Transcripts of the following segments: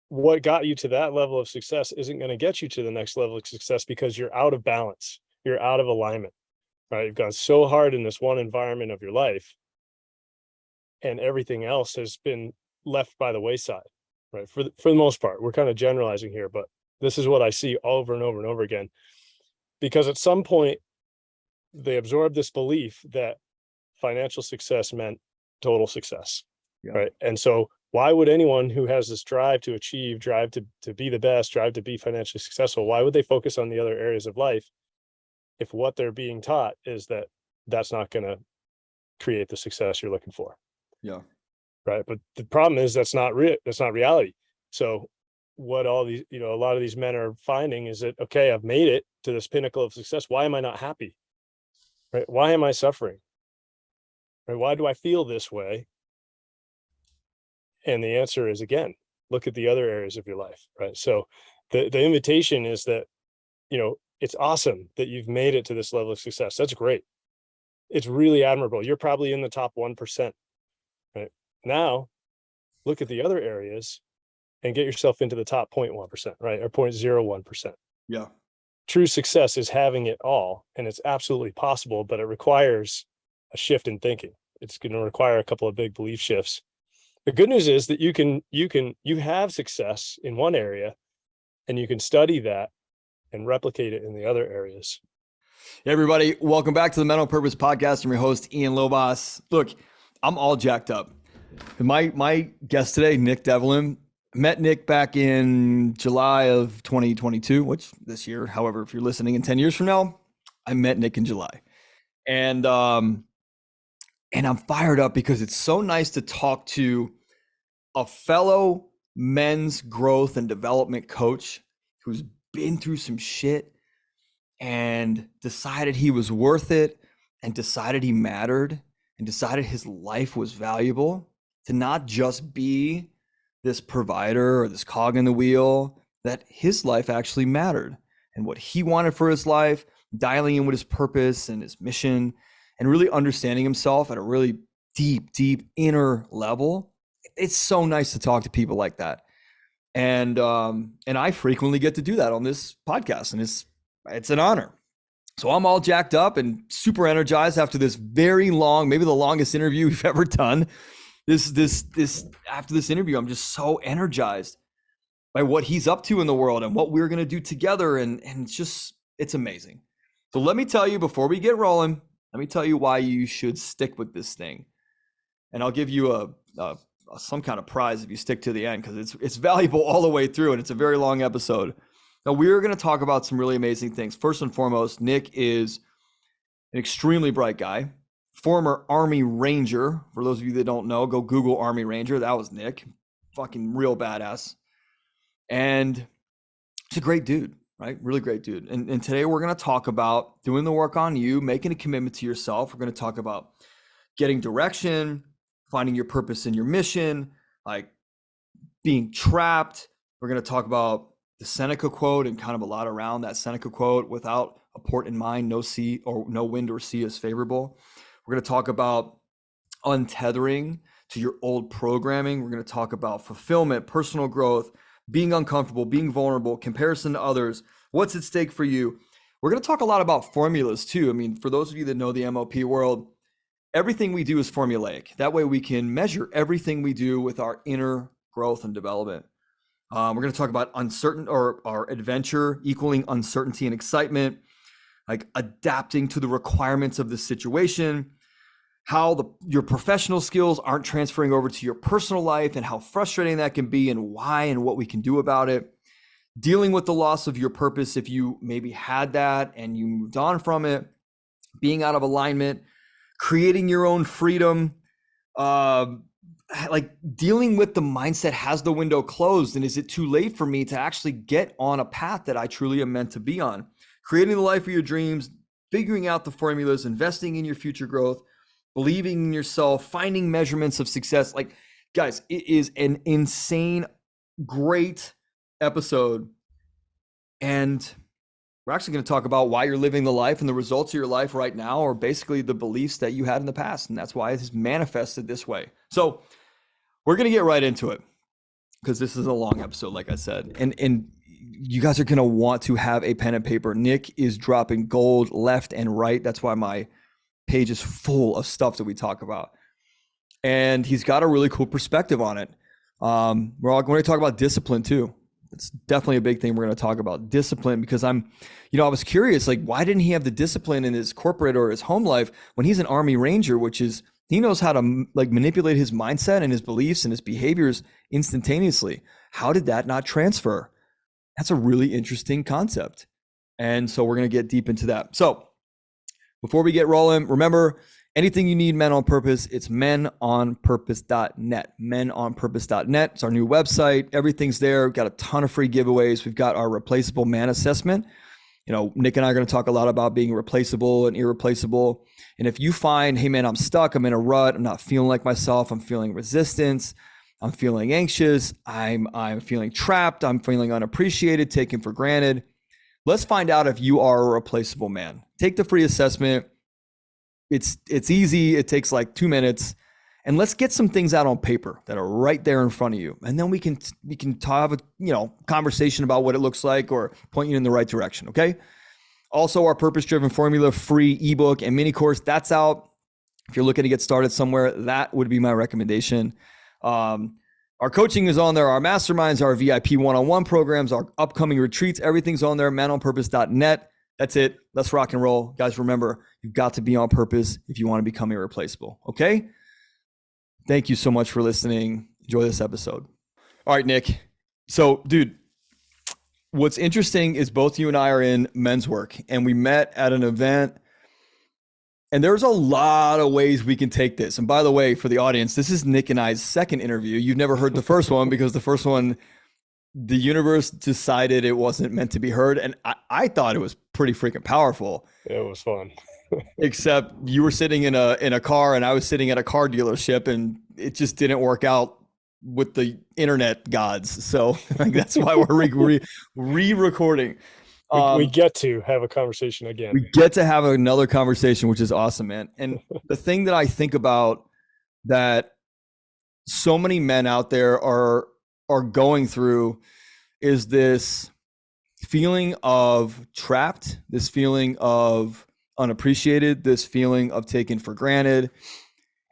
what got you to that level of success isn't going to get you to the next level of success because you're out of balance. You're out of alignment, right? You've gone so hard in this one environment of your life, and everything else has been left by the wayside, right? For the most part, we're kind of generalizing here, but this is what I see over and over and over again. Because at some point, they absorbed this belief that financial success meant total success, Yeah. right? And so why would anyone who has this drive to achieve, drive to be the best, drive to be financially successful, why would they focus on the other areas of life if what they're being taught is that that's not going to create the success you're looking for? Yeah. Right. But the problem is that's not reality. So what all these, a lot of these men are finding is that, okay, I've made it to this pinnacle of success. Why am I not happy? Right? Why am I suffering? Right? Why do I feel this way? And the answer is, again, look at the other areas of your life. Right. So the invitation is that, it's awesome that you've made it to this level of success. That's great. It's really admirable. You're probably in the top 1%. Right. Now, look at the other areas and get yourself into the top 0.1%, right? Or 0.01%. Yeah. True success is having it all, and it's absolutely possible, but it requires a shift in thinking. It's going to require a couple of big belief shifts. The good news is that you have success in one area, and you can study that and replicate it in the other areas. Hey everybody, welcome back to the Mental Purpose Podcast. I'm your host, Ian Lobos. Look, I'm all jacked up. My guest today, Nick Devlin, met Nick back in July of 2022, which this year, however, if you're listening in 10 years from now, I met Nick in July. And I'm fired up because it's so nice to talk to a fellow men's growth and development coach who's been through some shit and decided he was worth it and decided he mattered and decided his life was valuable, to not just be this provider or this cog in the wheel, that his life actually mattered and what he wanted for his life, dialing in with his purpose and his mission and really understanding himself at a really deep inner level. It's so nice to talk to people like that. And I frequently get to do that on this podcast, and it's an honor. So I'm all jacked up and super energized after this very long, maybe the longest interview we've ever done. After this interview, I'm just so energized by what he's up to in the world and what we're going to do together. And it's amazing. So let me tell you, before we get rolling, let me tell you why you should stick with this thing. And I'll give you some kind of prize if you stick to the end, because it's valuable all the way through, and it's a very long episode. Now, we're going to talk about some really amazing things. First and foremost, Nick is an extremely bright guy, former Army Ranger. For those of you that don't know, go Google Army Ranger. That was Nick. Fucking real badass. And he's a great dude, right? Really great dude. And today we're going to talk about doing the work on you, making a commitment to yourself. We're going to talk about getting direction, finding your purpose in your mission, like being trapped. We're going to talk about the Seneca quote and kind of a lot around that Seneca quote: without a port in mind, no sea or no wind or sea is favorable. We're going to talk about untethering to your old programming. We're going to talk about fulfillment, personal growth, being uncomfortable, being vulnerable, comparison to others, what's at stake for you. We're going to talk a lot about formulas too. I mean, for those of you that know the MLP world, everything we do is formulaic. That way we can measure everything we do with our inner growth and development. We're going to talk about uncertain or our adventure equaling uncertainty and excitement, like adapting to the requirements of the situation, how your professional skills aren't transferring over to your personal life and how frustrating that can be and why and what we can do about it, dealing with the loss of your purpose if you maybe had that and you moved on from it, being out of alignment, creating your own freedom, like dealing with the mindset, has the window closed and is it too late for me to actually get on a path that I truly am meant to be on, creating the life of your dreams, figuring out the formulas, investing in your future growth, believing in yourself, finding measurements of success. Like, guys, it is an insane, great episode. And we're actually going to talk about why you're living the life and the results of your life right now are basically the beliefs that you had in the past. And that's why it has manifested this way. So we're going to get right into it. because this is a long episode, like I said, and you guys are going to want to have a pen and paper. Nick is dropping gold left and right. That's why my page is full of stuff that we talk about. And he's got a really cool perspective on it. We're all going to talk about discipline too. It's definitely a big thing we're going to talk about, discipline, because I was curious, like, why didn't he have the discipline in his corporate or his home life when he's an Army Ranger, which is, he knows how to like manipulate his mindset and his beliefs and his behaviors instantaneously. How did that not transfer? That's a really interesting concept. And so we're going to get deep into that. So before we get rolling, remember, anything you need Men on Purpose, it's menonpurpose.net. Menonpurpose.net. It's our new website. Everything's there. We've got a ton of free giveaways. We've got our replaceable man assessment. Nick and I are going to talk a lot about being replaceable and irreplaceable. And if you find, hey man, I'm stuck, I'm in a rut, I'm not feeling like myself, I'm feeling resistance, I'm feeling anxious, I'm feeling trapped, I'm feeling unappreciated, taken for granted, let's find out if you are a replaceable man. Take the free assessment. It's easy. It takes like 2 minutes, and let's get some things out on paper that are right there in front of you. And then we can have a conversation about what it looks like or point you in the right direction. Okay. Also, our purpose-driven formula free ebook and mini course, that's out. If you're looking to get started somewhere, that would be my recommendation. Our coaching is on there, our masterminds, our VIP one-on-one programs, our upcoming retreats, everything's on there, menonpurpose.net. That's it. Let's rock and roll. Guys, remember, you've got to be on purpose if you want to become irreplaceable. Okay? Thank you so much for listening. Enjoy this episode. All right, Nick. So, dude, what's interesting is both you and I are in men's work, and we met at an event, and there's a lot of ways we can take this. And by the way, for the audience, this is Nick and I's second interview. You've never heard the first one because the first one, the universe decided it wasn't meant to be heard. And I thought it was pretty freaking powerful. It was fun. Except you were sitting in a car and I was sitting at a car dealership, and it just didn't work out with the internet gods. So that's why we're re-recording. We get to have a conversation again. We get to have another conversation, which is awesome, man. And the thing that I think about that so many men out there are going through is this feeling of trapped, this feeling of unappreciated, this feeling of taken for granted.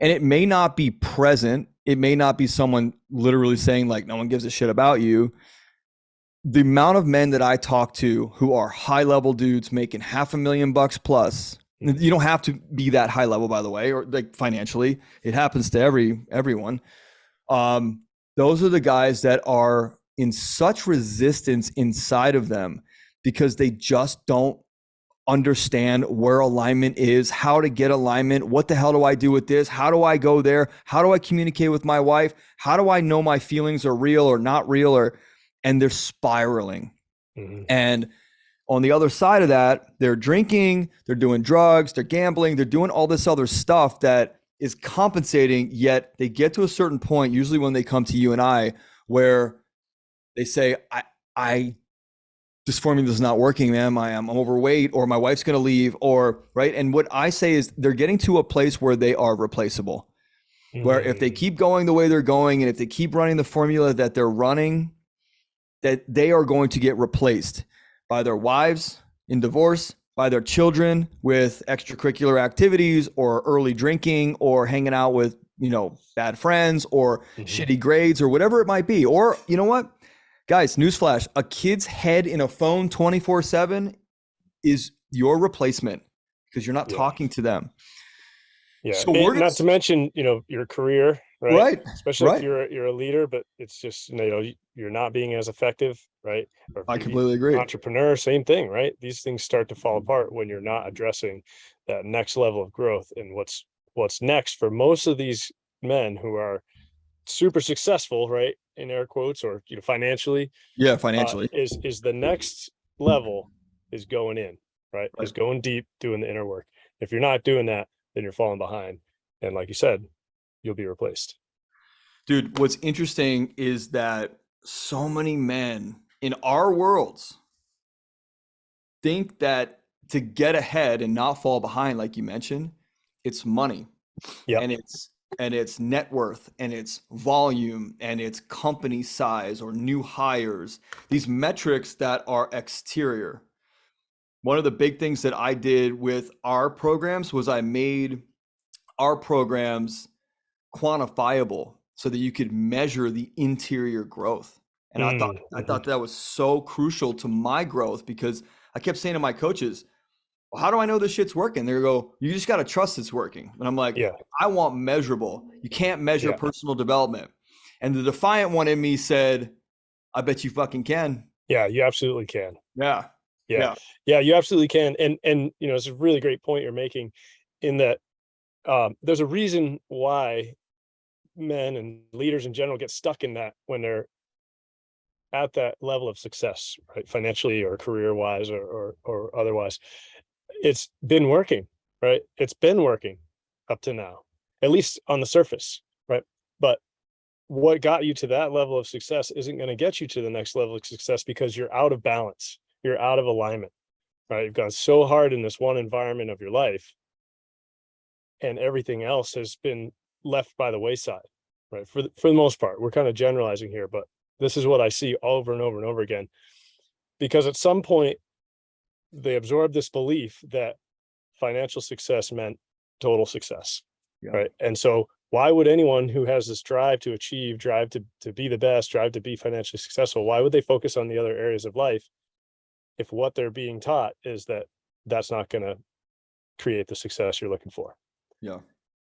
And it may not be present. It may not be someone literally saying like, no one gives a shit about you. The amount of men that I talk to who are high level dudes making $500,000 plus, you don't have to be that high level, by the way, or like financially, it happens to everyone. Those are the guys that are in such resistance inside of them because they just don't understand where alignment is, how to get alignment. What the hell do I do with this? How do I go there? How do I communicate with my wife? How do I know my feelings are real or not real? And they're spiraling. Mm-hmm. And on the other side of that, they're drinking, they're doing drugs, they're gambling, they're doing all this other stuff that is compensating, yet they get to a certain point, usually when they come to you and I, where they say, this formula is not working, man. I'm overweight, or my wife's going to leave, or right. And what I say is they're getting to a place where they are replaceable, where if they keep going the way they're going, and if they keep running the formula that they're running, that they are going to get replaced by their wives in divorce, by their children with extracurricular activities or early drinking or hanging out with, bad friends or shitty grades or whatever it might be. Or you know what, guys, newsflash, a kid's head in a phone 24/7 is your replacement because you're not talking to them. Yeah. So not to mention, your career, right? Right. Especially if you're a leader, but it's just, you're not being as effective, right? Or I completely agree. Entrepreneur, same thing, right? These things start to fall apart when you're not addressing that next level of growth. And what's next for most of these men who are super successful, right, in air quotes, or financially. Yeah, financially. Is the next level is going in, right? Is going deep, doing the inner work. If you're not doing that, then you're falling behind. And like you said, you'll be replaced. Dude, what's interesting is that so many men in our worlds think that to get ahead and not fall behind, like you mentioned, it's money. Yeah. And it's and it's net worth and it's volume and it's company size or new hires, these metrics that are exterior. One of the big things that I did with our programs was I made our programs quantifiable so that you could measure the interior growth. And I Mm-hmm. thought that was so crucial to my growth, because I kept saying to my coaches, well, how do I know this shit's working? They go, you just got to trust it's working. And I'm like, Yeah. I want measurable. You can't measure Yeah. personal development. And the defiant one in me said, I bet you fucking can. Yeah. You absolutely can. Yeah. Yeah. Yeah. Yeah. You absolutely can. And, it's a really great point you're making in that there's a reason why men and leaders in general get stuck in that when they're at that level of success, right? Financially or career wise or otherwise. It's been working, right? It's been working up to now, at least on the surface, right? But what got you to that level of success isn't going to get you to the next level of success because you're out of balance. You're out of alignment, right? You've gone so hard in this one environment of your life, and everything else has been left by the wayside, right? For the most part, we're kind of generalizing here, but this is what I see over and over and over again. Because at some point, they absorbed this belief that financial success meant total success, Yeah. right? And so why would anyone who has this drive to achieve, drive to be the best, drive to be financially successful, why would they focus on the other areas of life if what they're being taught is that that's not going to create the success you're looking for, Yeah.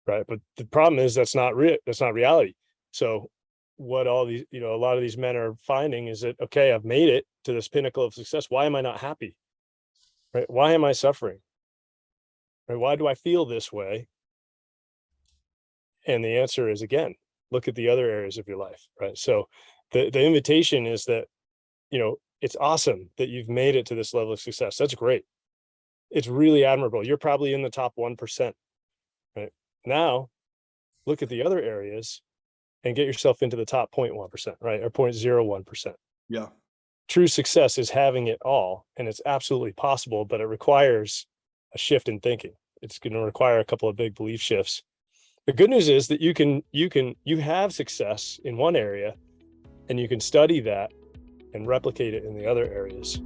right? But the problem is that's not reality. So what all these, a lot of these men are finding is that, okay, I've made it to this pinnacle of success. Why am I not happy? Right? Why am I suffering? Right? Why do I feel this way? And the answer is, again, look at the other areas of your life, right? So the invitation is that, it's awesome that you've made it to this level of success. That's great. It's really admirable. You're probably in the top 1%, right? Now look at the other areas and get yourself into the top 0.1%, right? Or 0.01%. Yeah. True success is having it all, and it's absolutely possible, but it requires a shift in thinking. It's going to require a couple of big belief shifts. The good news is that you have success in one area, and you can study that and replicate it in the other areas.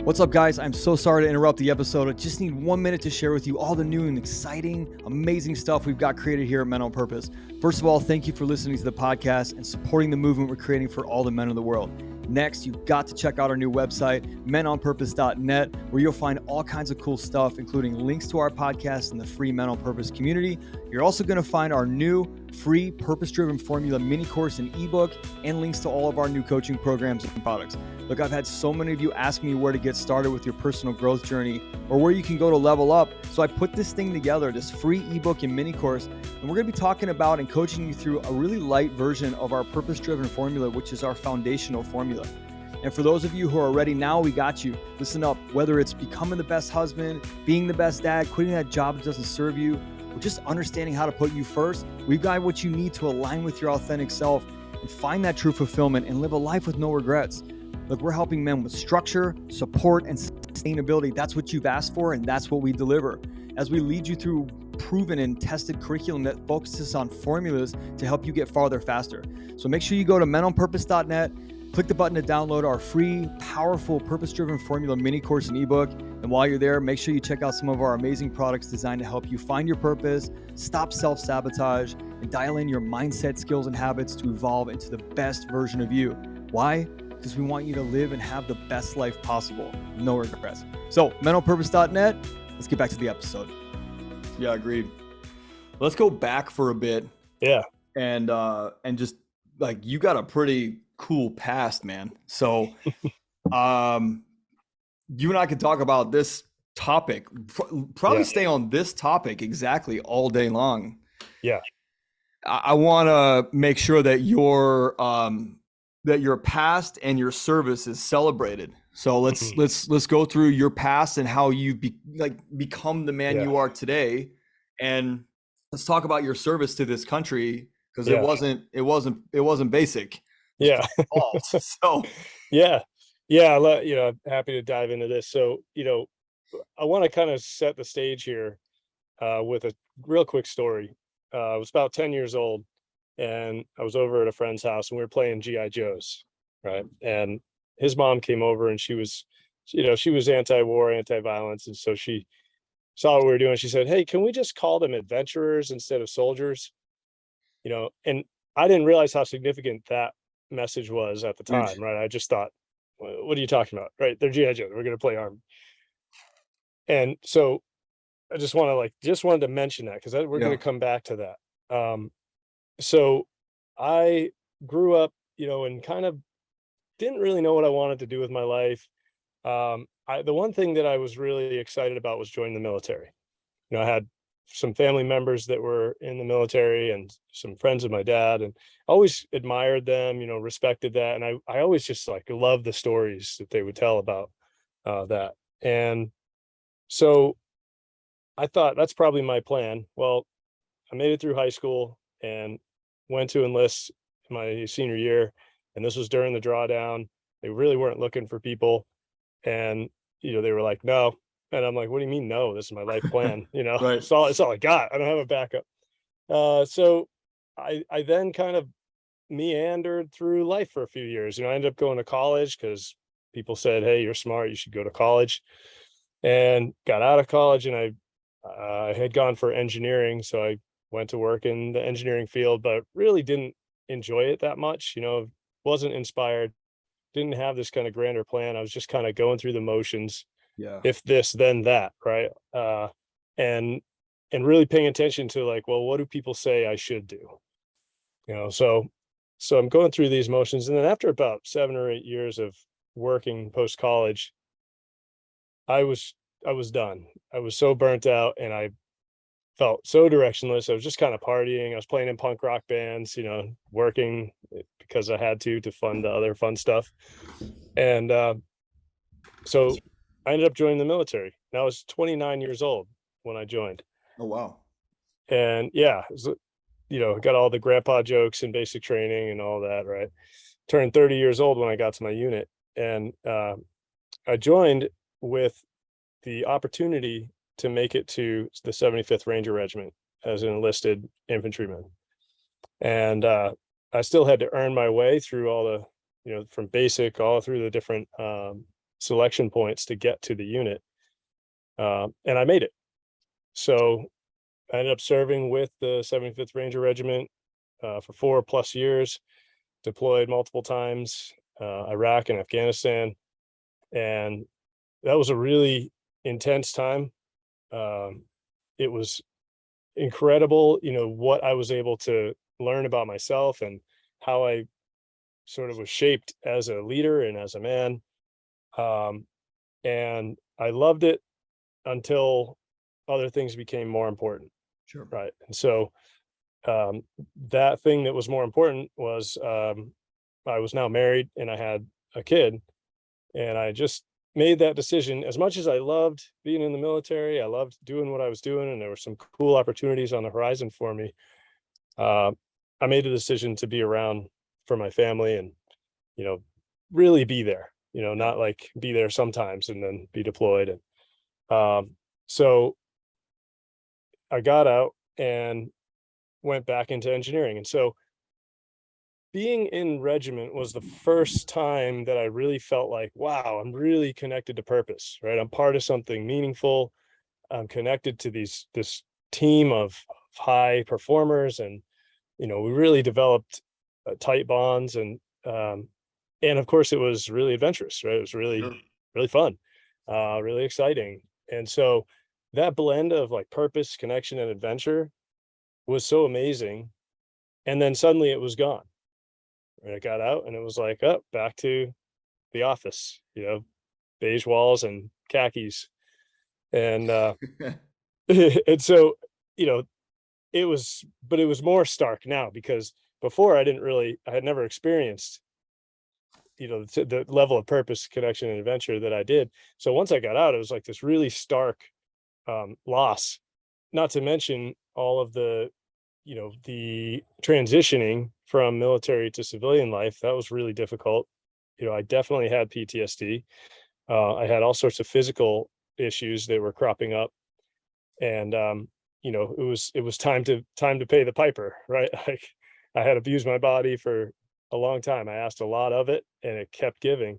What's up, guys? I'm so sorry to interrupt the episode. I just need 1 minute to share with you all the new and exciting, amazing stuff we've got created here at Men on Purpose. First of all, thank you for listening to the podcast and supporting the movement we're creating for all the men of the world. Next, you've got to check out our new website, menonpurpose.net, where you'll find all kinds of cool stuff, including links to our podcast and the free Men on Purpose community. You're also going to find our new free purpose-driven formula mini course and ebook, and links to all of our new coaching programs and products. Look, I've had so many of you ask me where to get started with your personal growth journey or where you can go to level up. So I put this thing together, this free ebook and mini course, and we're going to be talking about and coaching you through a really light version of our purpose-driven formula, which is our foundational formula. And for those of you who are ready now, we got you. Listen up, whether it's becoming the best husband, being the best dad, quitting that job that doesn't serve you, or just understanding how to put you first, we've got what you need to align with your authentic self and find that true fulfillment and live a life with no regrets. Look, we're helping men with structure, support, and sustainability. That's what you've asked for, and that's what we deliver. As we lead you through proven and tested curriculum that focuses on formulas to help you get farther faster. So make sure you go to menonpurpose.net, click the button to download our free, powerful, purpose-driven formula mini course and ebook. And while you're there, make sure you check out some of our amazing products designed to help you find your purpose, stop self-sabotage, and dial in your mindset, skills, and habits to evolve into the best version of you. Why? Because we want you to live and have the best life possible. No regrets. So, mentalpurpose.net, let's get back to the episode. Yeah, agreed. Let's go back for a bit. Yeah. And just like, you got a pretty cool past, man. So, you and I could talk about this topic, probably stay on this topic exactly all day long. Yeah. I want to make sure that your past and your service is celebrated. So let's go through your past and how you've become the man you are today, and let's talk about your service to this country, because it wasn't basic. Yeah. So yeah. I'm happy to dive into this. So, I want to kind of set the stage here with a real quick story. I was about 10 years old, and I was over at a friend's house, and we were playing GI Joes, right? And his mom came over, and she was anti-war, anti-violence, and so she saw what we were doing. She said, "Hey, can we just call them adventurers instead of soldiers?" And I didn't realize how significant that message was at the time, Huge. right? I just thought, what are you talking about? Right? They're GI Joe. We're going to play armed. And so I just wanted to mention that because we're going Yeah. to come back to that. So I grew up, and kind of didn't really know what I wanted to do with my life. The one thing that I was really excited about was joining the military. I had some family members that were in the military and some friends of my dad, and always admired them, respected that. And I always just like loved the stories that they would tell about that. And so I thought that's probably my plan. Well, I made it through high school and went to enlist my senior year. And this was during the drawdown. They really weren't looking for people. And, they were like, no. And I'm like, what do you mean, no? This is my life plan. Right. It's all I got. I don't have a backup. So I then kind of meandered through life for a few years. I ended up going to college because people said, hey, you're smart. You should go to college. And got out of college, and I had gone for engineering. So I went to work in the engineering field, but really didn't enjoy it that much, wasn't inspired, didn't have this kind of grander plan. I was just kind of going through the motions, Yeah. if this, then that, right? And really paying attention to like, well, what do people say I should do? So I'm going through these motions. And then after about 7 or 8 years of working post college, I was I was done. I was so burnt out, and I felt so directionless. I was just kind of partying. I was playing in punk rock bands, working because I had to fund the other fun stuff. And so I ended up joining the military. And I was 29 years old when I joined. Oh, wow. And yeah, got all the grandpa jokes and basic training and all that, right? Turned 30 years old when I got to my unit. And I joined with the opportunity to make it to the 75th Ranger Regiment as an enlisted infantryman. And I still had to earn my way through all the, from basic all through the different selection points to get to the unit. And I made it. So I ended up serving with the 75th Ranger Regiment for 4+ years, deployed multiple times, Iraq and Afghanistan. And that was a really intense time. It was incredible, what I was able to learn about myself and how I sort of was shaped as a leader and as a man. Um, and I loved it until other things became more important. Sure. Right. And so that thing that was more important was I was now married and I had a kid, and I just made that decision. As much as I loved being in the military, I loved doing what I was doing, and there were some cool opportunities on the horizon for me. Uh, I made a decision to be around for my family and, you know, really be there, Yeah. not like be there sometimes and then be deployed. And so I got out and went back into engineering. And so being in regiment was the first time that I really felt like, wow, I'm really connected to purpose, right? I'm part of something meaningful. I'm connected to this team of high performers, and we really developed tight bonds, and of course it was really adventurous, right? It was really Sure. really fun, really exciting, and so that blend of like purpose, connection, and adventure was so amazing. And then suddenly it was gone. And I got out and it was like, oh, back to the office, beige walls and khakis. And and so, you know, but it was more stark now because before I had never experienced, the level of purpose, connection, and adventure that I did. So once I got out, it was like this really stark loss, not to mention all of the transitioning from military to civilian life. That was really difficult. I definitely had PTSD. I had all sorts of physical issues that were cropping up, and it was time to pay the piper, right? Like I had abused my body for a long time. I asked a lot of it and it kept giving.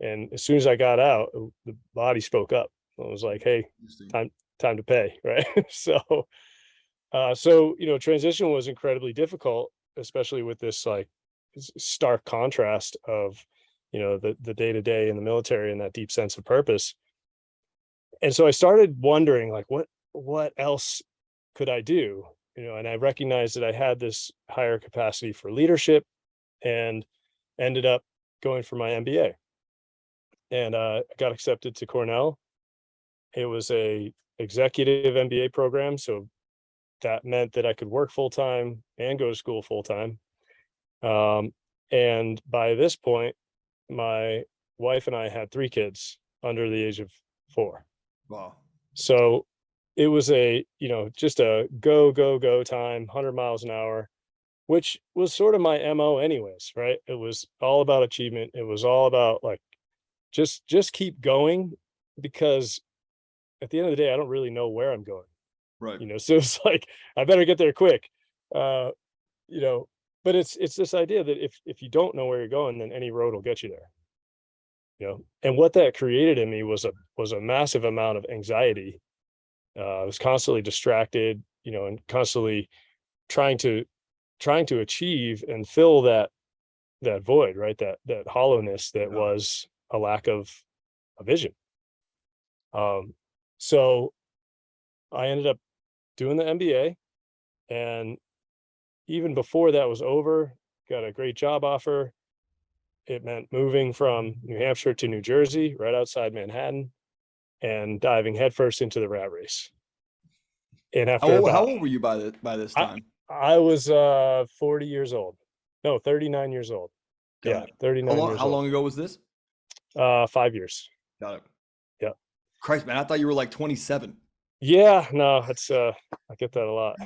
And as soon as I got out, the body spoke up. It was like, hey, Interesting. time to pay, right? So transition was incredibly difficult, especially with this like stark contrast of the day to day in the military and that deep sense of purpose. And so I started wondering like what else could I do? And I recognized that I had this higher capacity for leadership and ended up going for my MBA and got accepted to Cornell. It was a executive MBA program, so that meant that I could work full time and go to school full time. And by this point, my wife and I had 3 kids under the age of 4. Wow. So it was just a go time, 100 miles an hour, which was sort of my MO anyways, right? It was all about achievement. It was all about like, just keep going because at the end of the day, I don't really know where I'm going, Right. so it's like, I better get there quick. Uh, you know, but it's this idea that if you don't know where you're going, then any road will get you there. And what that created in me was a massive amount of anxiety. I was constantly distracted, and constantly trying to achieve and fill that void, right? That hollowness that Yeah. was a lack of a vision. So I ended up doing the MBA, and even before that was over, got a great job offer. It meant moving from New Hampshire to New Jersey, right outside Manhattan, and diving headfirst into the rat race. And after How about, old were you by this I, time? I was 40 years old. No, 39 years old. Got Yeah, it. 39 How years old. long ago was this? 5 years. Got it. Yeah. Christ, man, I thought you were like 27. Yeah, no, it's I get that a lot.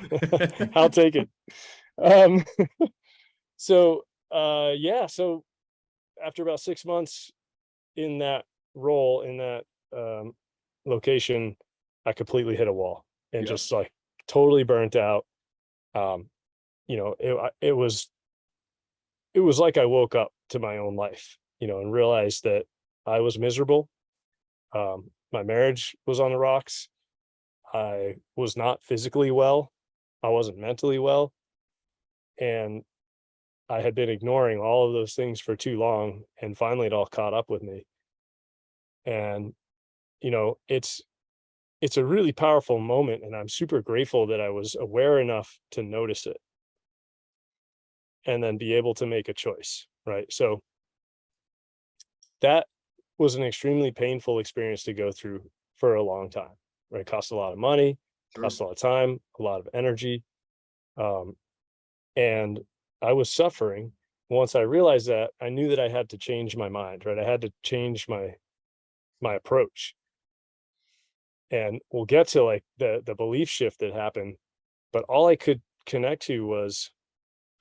I'll take it. Um so yeah, so after about 6 months in that role, in that um location, I completely hit a wall and Yeah. just like totally burnt out. Um, it was like I woke up to my own life, and realized that I was miserable. My marriage was on the rocks. I was not physically well. I wasn't mentally well. And I had been ignoring all of those things for too long. And finally it all caught up with me. And, it's a really powerful moment. And I'm super grateful that I was aware enough to notice it and then be able to make a choice. Right. So that was an extremely painful experience to go through for a long time. Right. It cost a lot of money, Sure. cost a lot of time, a lot of energy. Um, and I was suffering. Once I realized that, I knew that I had to change my mind, right? I had to change my approach. And we'll get to like the belief shift that happened, but all I could connect to was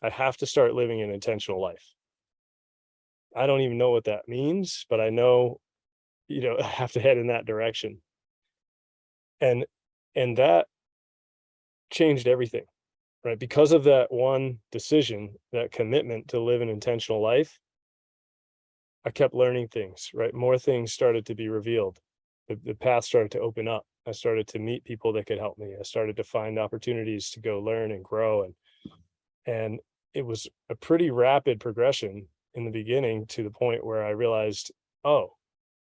I have to start living an intentional life. I don't even know what that means, but I know, I have to head in that direction. And that changed everything, right? Because of that one decision, that commitment to live an intentional life, I kept learning things, right? More things started to be revealed. The path started to open up. I started to meet people that could help me. I started to find opportunities to go learn and grow. And it was a pretty rapid progression in the beginning to the point where I realized, oh,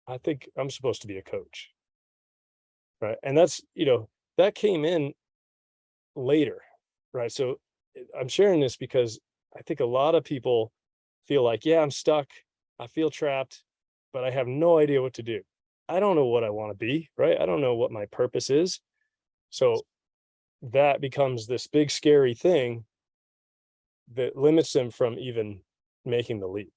I think I'm supposed to be a coach. Right. And that came in later. Right. So I'm sharing this because I think a lot of people feel like, yeah, I'm stuck. I feel trapped, but I have no idea what to do. I don't know what I want to be, right? I don't know what my purpose is. So that becomes this big, scary thing that limits them from even making the leap,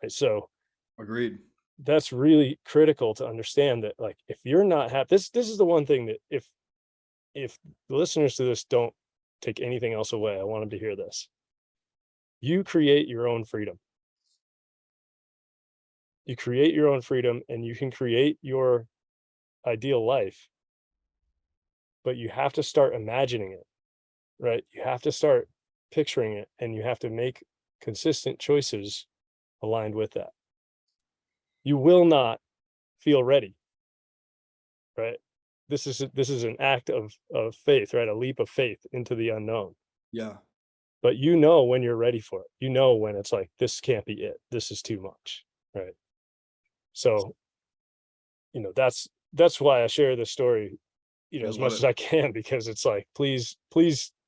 right? So Agreed. that's really critical to understand that, like, if you're not happy, this is the one thing that if the listeners to this don't take anything else away, I want them to hear this. You create your own freedom. You create your own freedom and you can create your ideal life but you have to start imagining it, right? You have to start picturing it, and you have to make consistent choices aligned with that. You will not feel ready, right? This is an act of faith, right? A leap of faith into the unknown. Yeah. But you know when you're ready for it. You know when it's like, this can't be it. This is too much, right? So, that's why I share this story, I as love much as it. I can, because it's like, please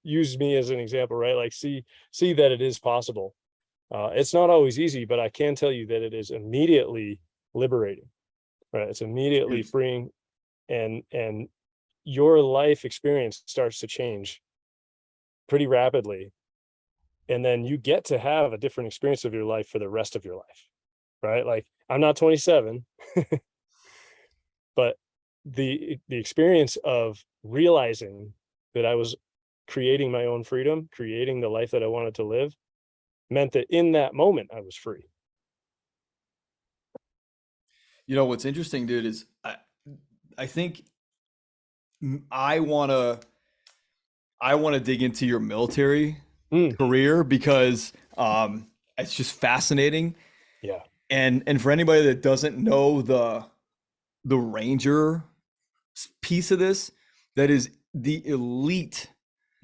use me as an example, right? Like, see that it is possible. It's not always easy, but I can tell you that it is immediately liberating, right? It's immediately Yes. freeing, and your life experience starts to change pretty rapidly. And then you get to have a different experience of your life for the rest of your life, right? Like, I'm not 27, but the experience of realizing that I was creating my own freedom, creating the life that I wanted to live, meant that in that moment I was free. What's interesting, dude, is I think I wanna dig into your military Mm, career because it's just fascinating. yeah. And for anybody that doesn't know the Ranger piece of this, that is the elite.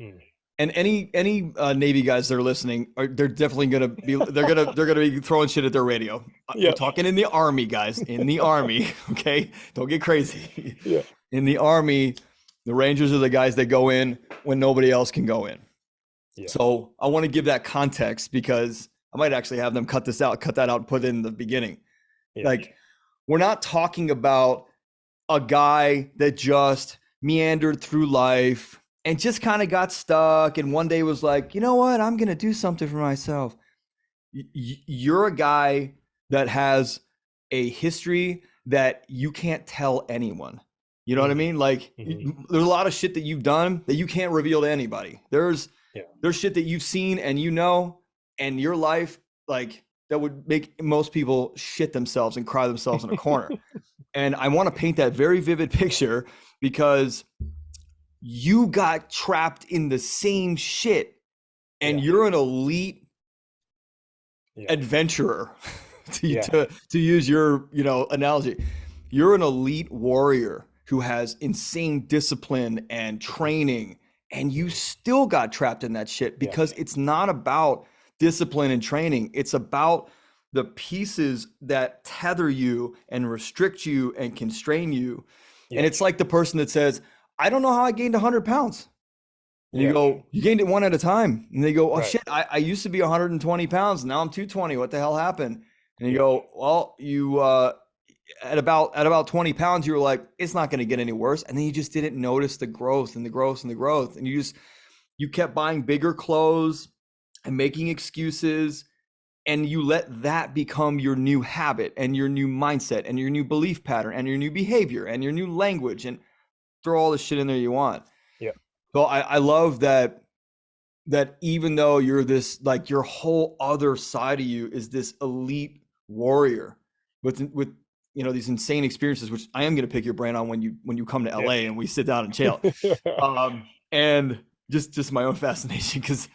Mm. And any Navy guys that are listening, they're definitely gonna be they're gonna be throwing shit at their radio. We're Yeah. talking in the Army, guys, in the Army. Okay, don't get crazy. Yeah. In the Army, the Rangers are the guys that go in when nobody else can go in. Yeah. So I want to give that context because I might actually have them cut that out, and put it in the beginning. Yeah. Like, we're not talking about a guy that just meandered through life and just kind of got stuck and one day was like, you know what, I'm going to do something for myself. You're a guy that has a history that you can't tell anyone. You know what I mean? Like, there's a lot of shit that you've done that you can't reveal to anybody. There's shit that you've seen and and your life, like, that would make most people shit themselves and cry themselves in a corner. And I want to paint that very vivid picture because you got trapped in the same shit and you're an elite adventurer to use your, analogy. You're an elite warrior who has insane discipline and training, and you still got trapped in that shit because it's not about discipline and training. It's about the pieces that tether you and restrict you and constrain you. And it's like the person that says, I don't know how I gained 100 pounds. And you go, you gained it one at a time. And they go, oh shit, I used to be 120 pounds. Now I'm 220. What the hell happened? And you go, well, you, at about 20 pounds, you were like, it's not going to get any worse. And then you just didn't notice the growth and the growth and the growth. And you kept buying bigger clothes and making excuses. And you let that become your new habit and your new mindset and your new belief pattern and your new behavior and your new language, and throw all the shit in there you want. Yeah. So I love that even though you're this, like, your whole other side of you is this elite warrior with these insane experiences, which I am going to pick your brain on when you come to LA and we sit down and chill. And just my own fascination, because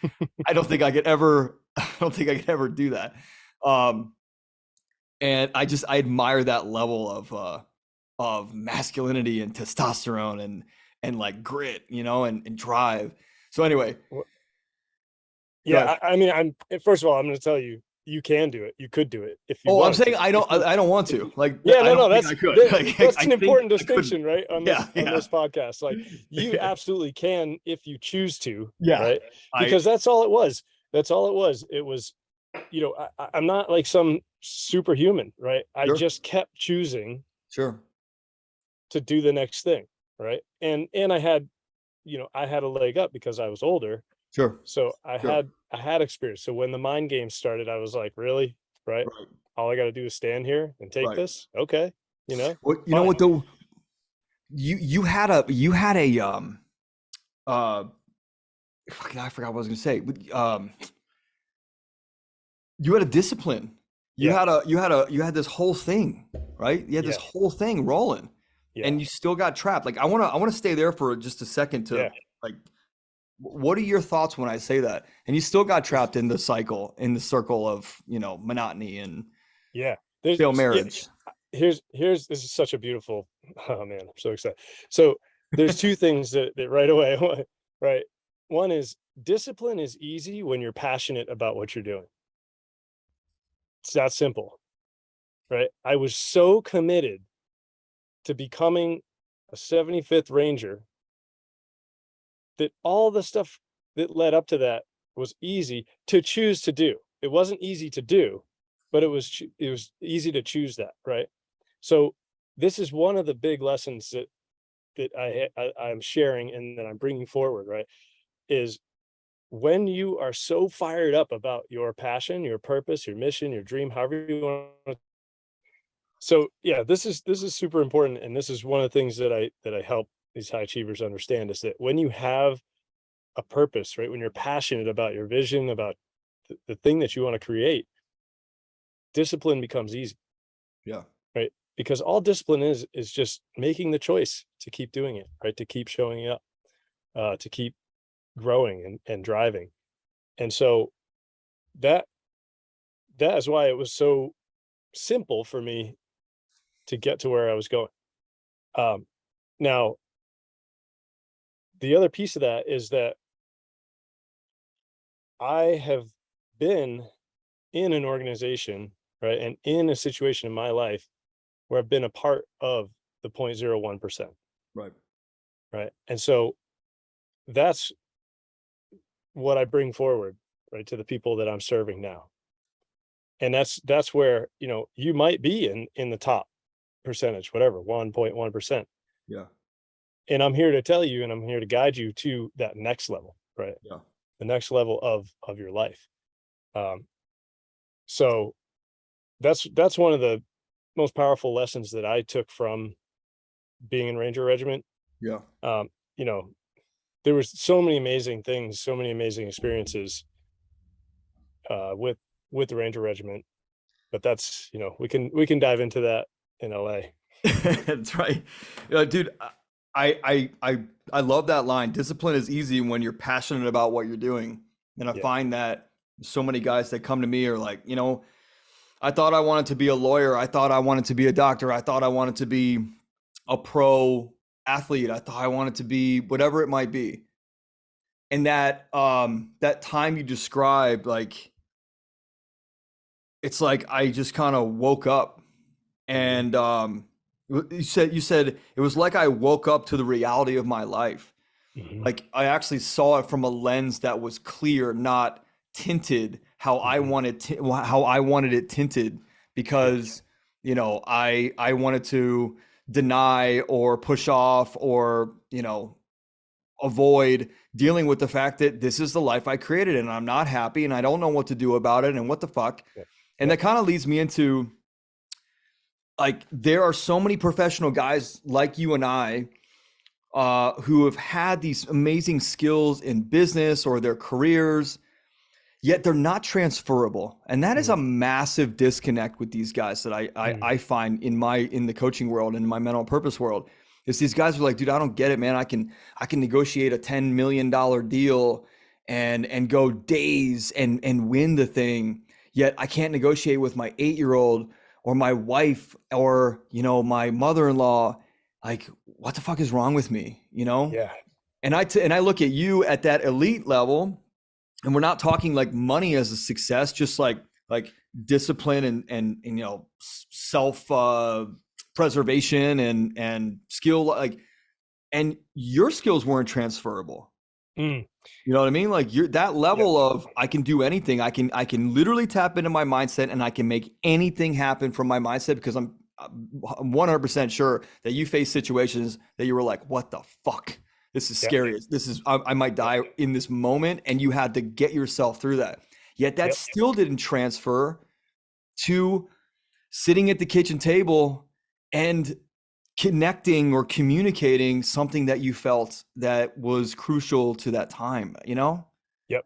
I don't think I could ever do that. And I admire that level of masculinity and testosterone and like grit, and drive. So anyway. Yeah. I mean, first of all, I'm going to tell you, you can do it. You could do it if you want. I'm saying I don't want to. Like, that's that's an important distinction, right? On this podcast, like, you absolutely can if you choose to, right? Because that's all it was. That's all it was. It was, I'm not like some superhuman, right? I just kept choosing to do the next thing, right? And I had, I had a leg up because I was older. So I had experience. So when the mind games started, I was like, really? Right? All I got to do is stand here and take this. Okay. Well, you know what though? You had a I forgot what I was going to say. You had a discipline. You had this whole thing, right? You had this whole thing rolling. Yeah. and you still got trapped. Like I want to stay there for just a second to Yeah. like, what are your thoughts when I say that? And you still got trapped in the circle of, monotony and Yeah. There's failed yeah. marriage. Here's this is such a beautiful, oh man, I'm so excited. So there's two things that right away, right? One is discipline is easy when you're passionate about what you're doing. It's that simple, right? I was so committed to becoming a 75th Ranger that all the stuff that led up to that was easy to choose to do. It wasn't easy to do, but it was easy to choose that, right? So this is one of the big lessons that I'm sharing and that I'm bringing forward, right? Is when you are so fired up about your passion, your purpose, your mission, your dream, however you want to. So yeah, this is super important, and this is one of the things that I help these high achievers understand is that when you have a purpose, right? When you're passionate about your vision, about the thing that you want to create, discipline becomes easy, Yeah. right? Because all discipline is just making the choice to keep doing it, right? To keep showing up, to keep growing and driving. And so that that is why it was so simple for me to get to where I was going. Um, Now, the other piece of that is that I have been in an organization, right, and in a situation in my life where I've been a part of the 0.01%, Right. right? And so that's what I bring forward, right, to the people that I'm serving now. And that's where, you might be in the top percentage, whatever, 1.1%. Yeah. And I'm here to tell you and I'm here to guide you to that next level, right? Yeah. The next level of your life. Um, so that's one of the most powerful lessons that I took from being in Ranger Regiment. Yeah. Um, you know, there was so many amazing things, so many amazing experiences with the Ranger Regiment, but that's, we can dive into that in LA. That's right. Dude, I love that line. Discipline is easy when you're passionate about what you're doing. And I Yeah. find that so many guys that come to me are like, I thought I wanted to be a lawyer. I thought I wanted to be a doctor. I thought I wanted to be a pro athlete. I thought I wanted to be whatever it might be. And that time you described, like, it's like I just kind of woke up Mhm. and you said it was like I woke up to the reality of my life. Mhm. Like I actually saw it from a lens that was clear, not tinted how I Mhm. wanted how I wanted it tinted Yeah. because I wanted to deny or push off or avoid dealing with the fact that this is the life I created and I'm not happy and I don't know what to do about it and what the fuck. Yeah. And Yep. that kind of leads me into like there are so many professional guys like you and I who have had these amazing skills in business or their careers, yet they're not transferable. And that is a Mm. massive disconnect with these guys that Mm. I find in the coaching world and in my mental purpose world. Is these guys are like, dude, I don't get it, man. I can negotiate a $10 million deal and go days and win the thing. Yet I can't negotiate with my 8-year-old or my wife or my mother-in-law. Like, what the fuck is wrong with me? Yeah. And I look at you at that elite level, and we're not talking like money as a success, just like discipline and self preservation and skill, like, and your skills weren't transferable. Mm. You know what I mean? Like you're that Yep. level of I can do anything. I can literally tap into my mindset and I can make anything happen from my mindset because I'm 100% sure that you face situations that you were like, what the fuck? This is Yep. scary. I might Yep. die in this moment. And you had to get yourself through that. Yet that Yep. still didn't transfer to sitting at the kitchen table and connecting or communicating something that you felt that was crucial to that time, Yep.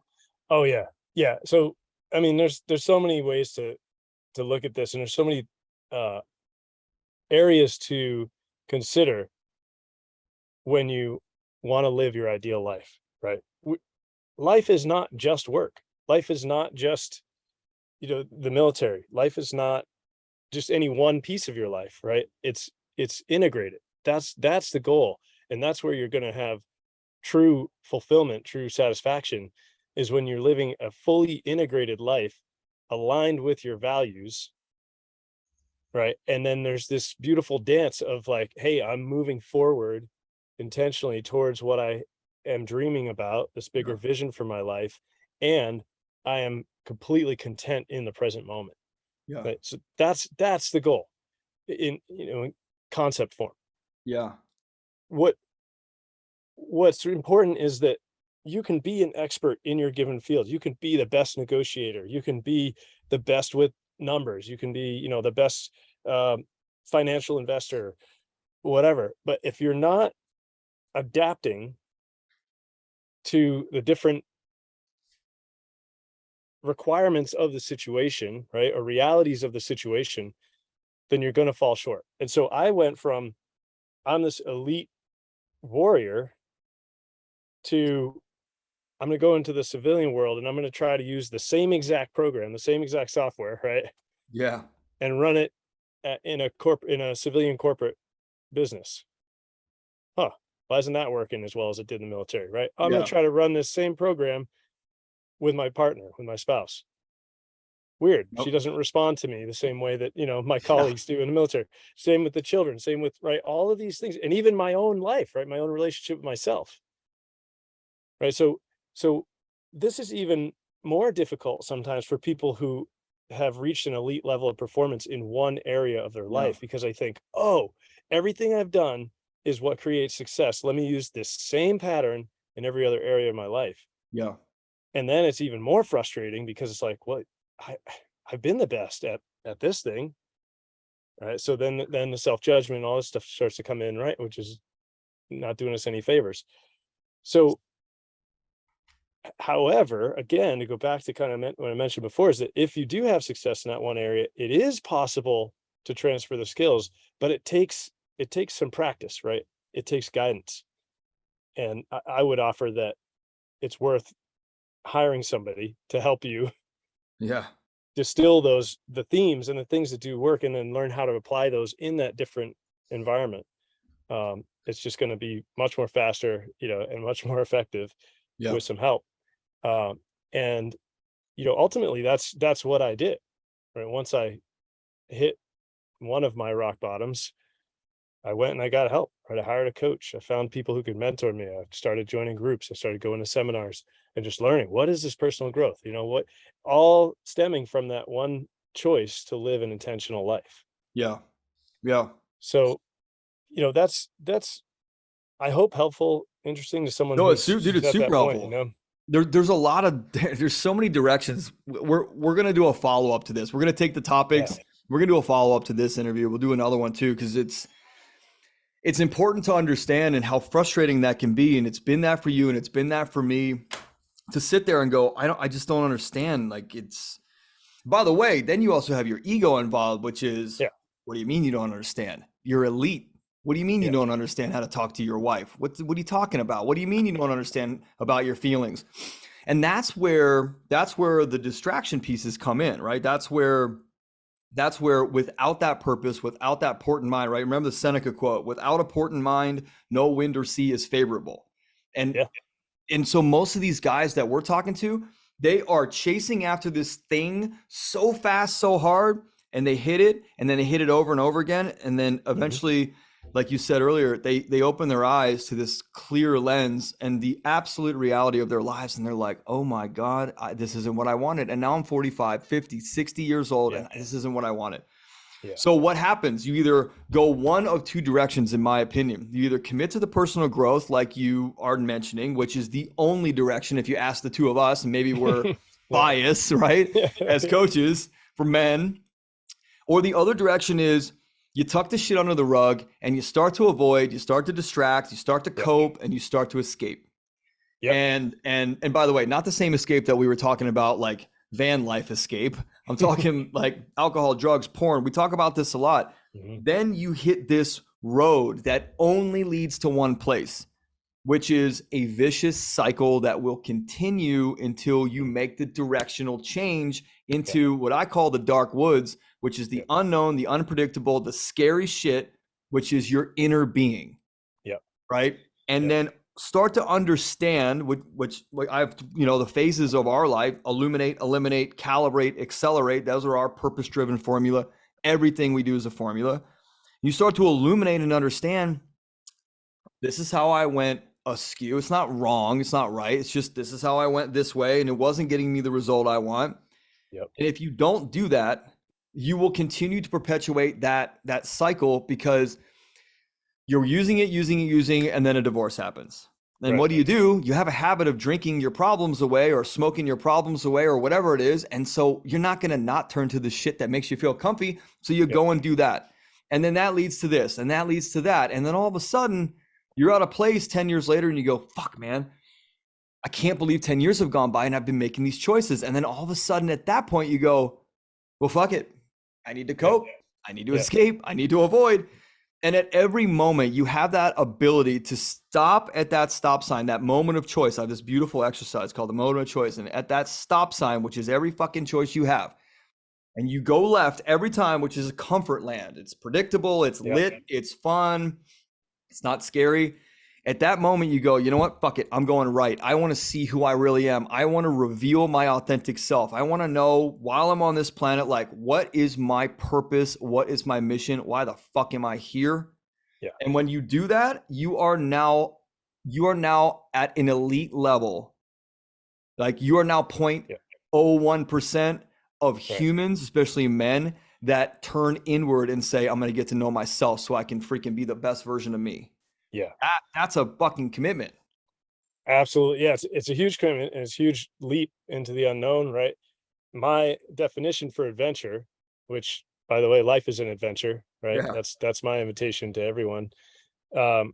Oh yeah. Yeah. So I mean, there's so many ways to look at this, and there's so many uh areas to consider when you want to live your ideal life, right? Life is not just work. Life is not just, the military. Life is not just any one piece of your life, right? It's integrated. That's the goal. And that's where you're going to have true fulfillment, true satisfaction, is when you're living a fully integrated life aligned with your values, right? And then there's this beautiful dance of like, hey, I'm moving forward intentionally towards what I am dreaming about, this bigger vision for my life, and I am completely content in the present moment. Yeah. Right? So that's the goal in, in concept form. Yeah. What's important is that you can be an expert in your given field. You can be the best negotiator. You can be the best with numbers. You can be, the best financial investor, whatever. But if you're not adapting to the different requirements of the situation, right, or realities of the situation, then you're going to fall short. And so I went from, I'm this elite warrior, to I'm going to go into the civilian world and I'm going to try to use the same exact program, the same exact software, right, Yeah. and run it in a civilian corporate business. Huh? Why isn't that working as well as it did in the military, right? I'm going to try to run this same program with my partner, with my spouse. Weird. Nope. She doesn't respond to me the same way that, my colleagues do in the military. Same with the children, same with, right, all of these things, and even my own life, right, my own relationship with myself. Right. So this is even more difficult sometimes for people who have reached an elite level of performance in one area of their life, because I think, oh, everything I've done is what creates success. Let me use this same pattern in every other area of my life. Yeah. And then it's even more frustrating because it's like, well, I've been the best at this thing. Right. So then the self-judgment, all this stuff starts to come in, right, which is not doing us any favors. So however, again, to go back to kind of what I mentioned before, is that if you do have success in that one area, it is possible to transfer the skills, but it takes some practice, right? It takes guidance. And I would offer that it's worth hiring somebody to help you Yeah. distill the themes and the things that do work, and then learn how to apply those in that different environment. It's just going to be much more faster, and much more effective Yeah. with some help. And ultimately that's what I did, right? Once I hit one of my rock bottoms, I went and I got help, right? I hired a coach. I found people who could mentor me. I started joining groups. I started going to seminars and just learning, what is this personal growth? What, all stemming from that one choice to live an intentional life. Yeah. Yeah. So, that's I hope helpful, interesting to someone No, who's dude, it's at super that point, helpful. There's a lot of there's so many directions. We're gonna do a follow up to this. We're gonna take the topics. Yeah. We're gonna do a follow up to this interview. We'll do another one too, because it's important to understand and how frustrating that can be. And it's been that for you, and it's been that for me, to sit there and go, I just don't understand. Like, it's, by the way, then you also have your ego involved, which is, what do you mean you don't understand? You're elite. What do you mean you don't understand how to talk to your wife? What are you talking about? What do you mean you don't understand about your feelings? And that's where the distraction pieces come in, right? That's where without that purpose, without that port in mind, right? Remember the Seneca quote, without a port in mind, no wind or sea is favorable. And so most of these guys that we're talking to, they are chasing after this thing so fast, so hard, and they hit it, and then they hit it over and over again. And then eventually, like you said earlier, they open their eyes to this clear lens and the absolute reality of their lives. And they're like, oh my God, this isn't what I wanted. And now I'm 45, 50, 60 years old, and this isn't what I wanted. So what happens? You either go one of two directions, in my opinion. You either commit to the personal growth, like you are mentioning, which is the only direction, if you ask the two of us, and maybe we're biased, right? As coaches for men. Or the other direction is you tuck the shit under the rug and you start to avoid, you start to distract, you start to cope, and you start to escape. And by the way, not the same escape that we were talking about, like van life escape. I'm talking like alcohol, drugs, porn. We talk about this a lot. Then you hit this road that only leads to one place, which is a vicious cycle that will continue until you make the directional change into what I call the dark woods, which is the unknown, the unpredictable, the scary shit, which is your inner being. Yep. Right. And then start to understand which I have, the phases of our life: illuminate, eliminate, calibrate, accelerate. Those are our purpose-driven formula. Everything we do is a formula. You start to illuminate and understand, this is how I went askew. It's not wrong. It's not right. It's just, this is how I went this way, and it wasn't getting me the result I want. Yep. And if you don't do that, you will continue to perpetuate that cycle, because you're using it, and then a divorce happens. And what do? You have a habit of drinking your problems away, or smoking your problems away, or whatever it is. And so you're not going to not turn to the shit that makes you feel comfy. So you go and do that. And then that leads to this, and that leads to that. And then all of a sudden you're at a place 10 years later and you go, fuck, man, I can't believe 10 years have gone by and I've been making these choices. And then all of a sudden at that point you go, well, fuck it. I need to cope. I need to escape. I need to avoid. And at every moment, you have that ability to stop at that stop sign, that moment of choice. I have this beautiful exercise called the moment of choice. And at that stop sign, which is every fucking choice you have, and you go left every time, which is a comfort land. It's predictable. It's lit. It's fun. It's not scary. At that moment, you go, you know what? Fuck it. I'm going right. I want to see who I really am. I want to reveal my authentic self. I want to know, while I'm on this planet, like, what is my purpose? What is my mission? Why the fuck am I here? Yeah. And when you do that, you are now at an elite level. Like, you are now 0.01% of humans, especially men, that turn inward and say, I'm going to get to know myself so I can freaking be the best version of me. Yeah. That's a fucking commitment. Absolutely. Yeah. It's a huge commitment, and it's a huge leap into the unknown, right? My definition for adventure, which, by the way, life is an adventure, right? Yeah. That's my invitation to everyone. The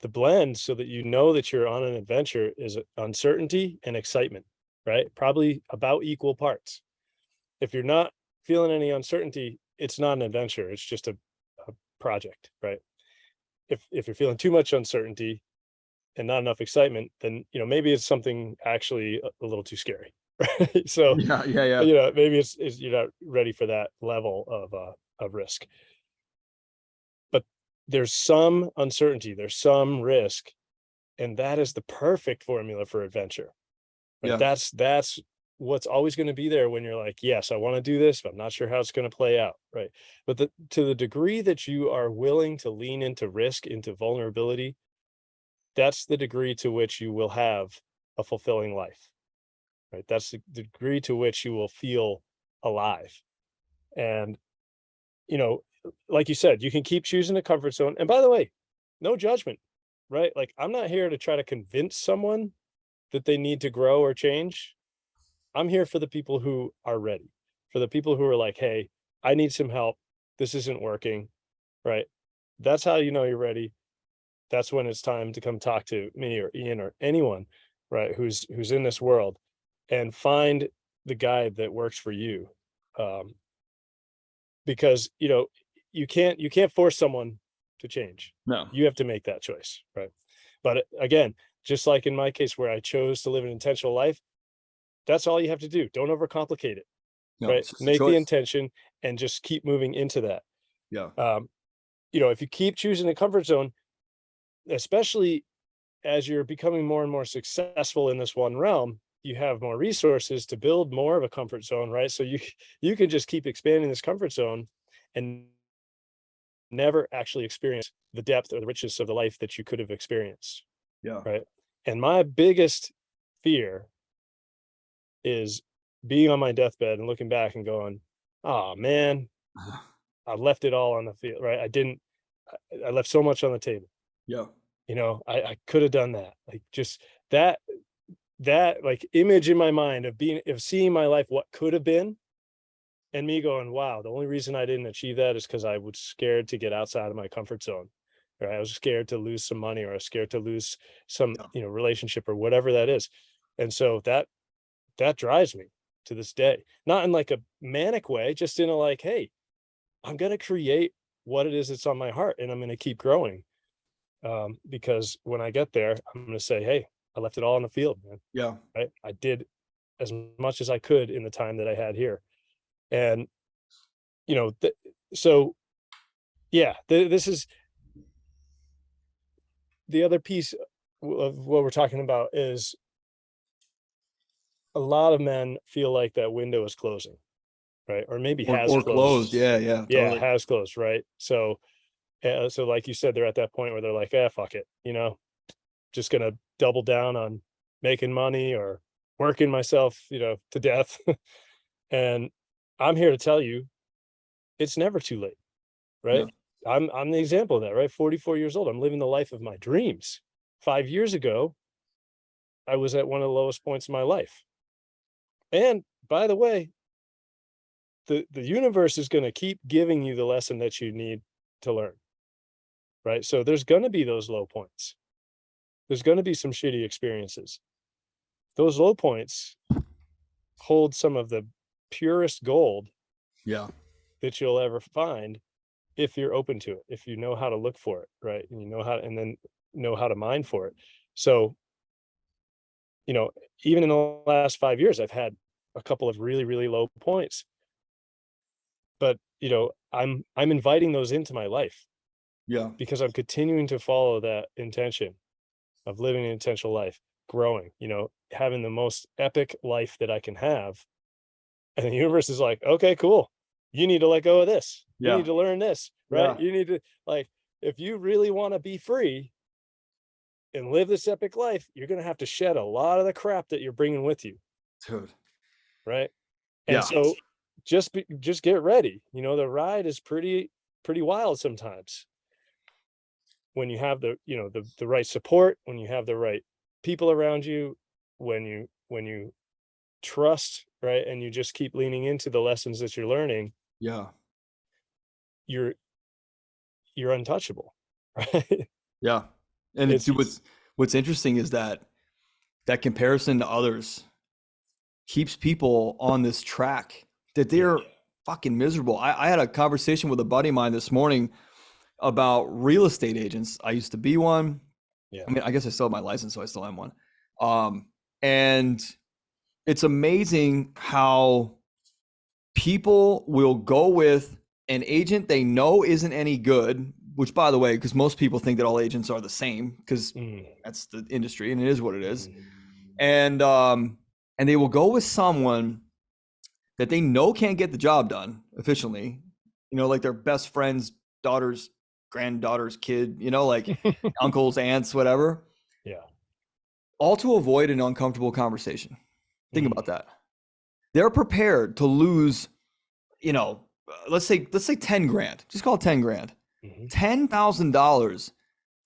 blend, so that you know that you're on an adventure, is uncertainty and excitement, right? Probably about equal parts. If you're not feeling any uncertainty, it's not an adventure. It's just a project, right? If you're feeling too much uncertainty and not enough excitement, then maybe it's something actually a little too scary, right? So maybe it's you're not ready for that level of risk. But there's some uncertainty, there's some risk, and that is the perfect formula for adventure. Right? Yeah. That's what's always going to be there when you're like, yes, I want to do this, but I'm not sure how it's going to play out, right? But to the degree that you are willing to lean into risk, into vulnerability, that's the degree to which you will have a fulfilling life, right? That's the degree to which you will feel alive. And, like you said, you can keep choosing a comfort zone. And by the way, no judgment, right? Like, I'm not here to try to convince someone that they need to grow or change. I'm here for the people who are ready, for the people who are like, hey, I need some help. This isn't working, right? That's how you know you're ready. That's when it's time to come talk to me or Ian or anyone, right, who's in this world, and find the guide that works for you. Because you can't force someone to change. No, you have to make that choice, right? But again, just like in my case where I chose to live an intentional life, that's all you have to do. Don't overcomplicate it, right? Make the intention and just keep moving into that. Yeah. If you keep choosing the comfort zone, especially as you're becoming more and more successful in this one realm, you have more resources to build more of a comfort zone, right? So you can just keep expanding this comfort zone and never actually experience the depth or the richness of the life that you could have experienced. Yeah. Right. And my biggest fear is being on my deathbed and looking back and going, oh man, I left it all on the field, right? I left so much on the table. Yeah. I could have done that. Like, just that like image in my mind of seeing my life, what could have been, and me going, wow, the only reason I didn't achieve that is because I was scared to get outside of my comfort zone. Right. I was scared to lose some money, or I was scared to lose some, relationship or whatever that is. And so that drives me to this day, not in like a manic way, just in a like, hey, I'm going to create what it is that's on my heart, and I'm going to keep growing. Because when I get there, I'm going to say, hey, I left it all on the field, man. Yeah. Right? I did as much as I could in the time that I had here. And, so yeah, this is the other piece of what we're talking about is a lot of men feel like that window is closing, right? Or maybe has Or closed. closed. Yeah. Yeah. Yeah, Totally. has closed, right? So, so like you said, they're at that point where they're like, fuck it, just gonna double down on making money or working myself, to death. And I'm here to tell you, it's never too late, Yeah. right? I'm the example of that, right? 44 years old. I'm living the life of my dreams. 5 years ago, I was at one of the lowest points in my life. And by the way, the universe is going to keep giving you the lesson that you need to learn, right? So there's going to be those low points. There's going to be some shitty experiences. Those low points hold some of the purest gold Yeah. that you'll ever find if you're open to it, if you know how to look for it, right? And and then know how to mine for it. So, even in the last 5 years, I've had a couple of really, really low points, but I'm inviting those into my life Yeah. because I'm continuing to follow that intention of living an intentional life, growing, having the most epic life that I can have. And the universe is like, okay, cool. You need to let go of this. You Yeah. need to learn this, right? Yeah. You need to, like, if you really want to be free and live this epic life, you're going to have to shed a lot of the crap that you're bringing with you, Dude. right? And Yeah. so just get ready. The ride is pretty wild sometimes when you have the right support, when you have the right people around you, when you trust, right? And you just keep leaning into the lessons that you're learning, Yeah. you're untouchable, right? Yeah. And It's dude, what's interesting is that comparison to others keeps people on this track that yeah, they're fucking miserable. I had a conversation with a buddy of mine this morning about real estate agents. I used to be one. yeah, I mean, I guess I still have my license, so I still am one. And it's amazing how people will go with an agent they know isn't any good, which, by the way, because most people think that all agents are the same, because that's the industry and it is what it is. And they will go with someone that they know can't get the job done efficiently, like their best friend's daughter's granddaughter's kid, like uncles, aunts, whatever, yeah, all to avoid an uncomfortable conversation. Think mm, about that. They're prepared to lose, let's say 10 grand, just call it 10 grand, mhm, $10,000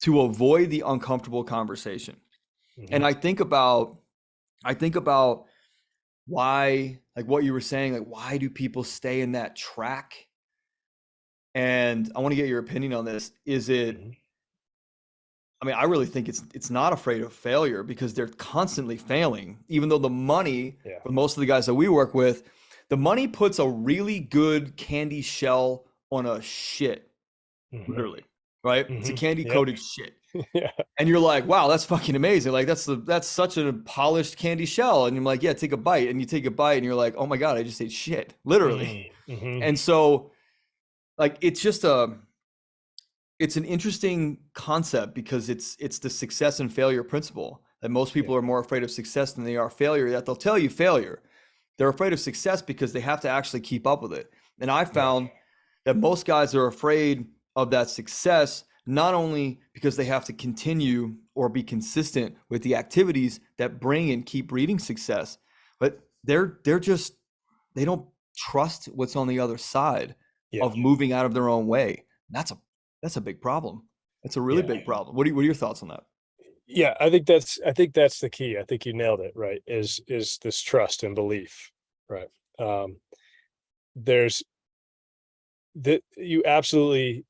to avoid the uncomfortable conversation. And mhm, I think about why, like what you were saying, like why do people stay in that track? And I want to get your opinion on this. Is it, mhm, I mean, I really think it's not afraid of failure because they're constantly failing, even though the money yeah, for most of the guys that we work with, the money puts a really good candy shell on a shit, mhm, literally, right? It's a mhm, candy yep, coated shit. yeah, And you're like, wow, that's fucking amazing. Like that's such a polished candy shell. And you're like, yeah, take a bite. And you take a bite and you're like, oh my God, I just ate shit, literally. mhm, And so like it's an interesting concept because it's the success and failure principle that most yeah, people are more afraid of success than they are failure. That they'll tell you failure. They're afraid of success because they have to actually keep up with it. And I yeah, found that most guys are afraid of that success, not only because they have to continue or be consistent with the activities that bring and keep breeding success, but they're just, they don't trust what's on the other side yeah, of moving out of their own way. That's a big problem. That's a really yeah. big problem. What are your thoughts on that? Yeah, I think that's the key. I think you nailed it, right? Is this trust and belief, right? Um, there's that you absolutely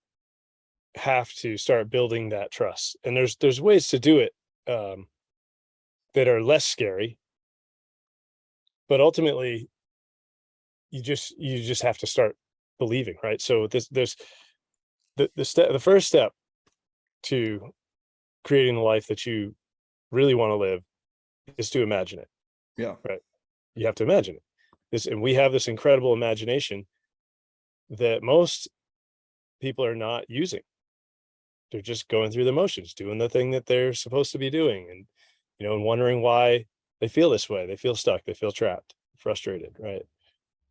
have to start building that trust, and there's ways to do it um, that are less scary, but ultimately you just have to start believing, right? So there's the first step to creating the life that you really want to live is to imagine it. Yeah. Right. You have to imagine it. And we have this incredible imagination that most people are not using. They're just going through the motions, doing the thing that they're supposed to be doing, and and wondering why they feel this way. They feel stuck. They feel trapped, frustrated. Right.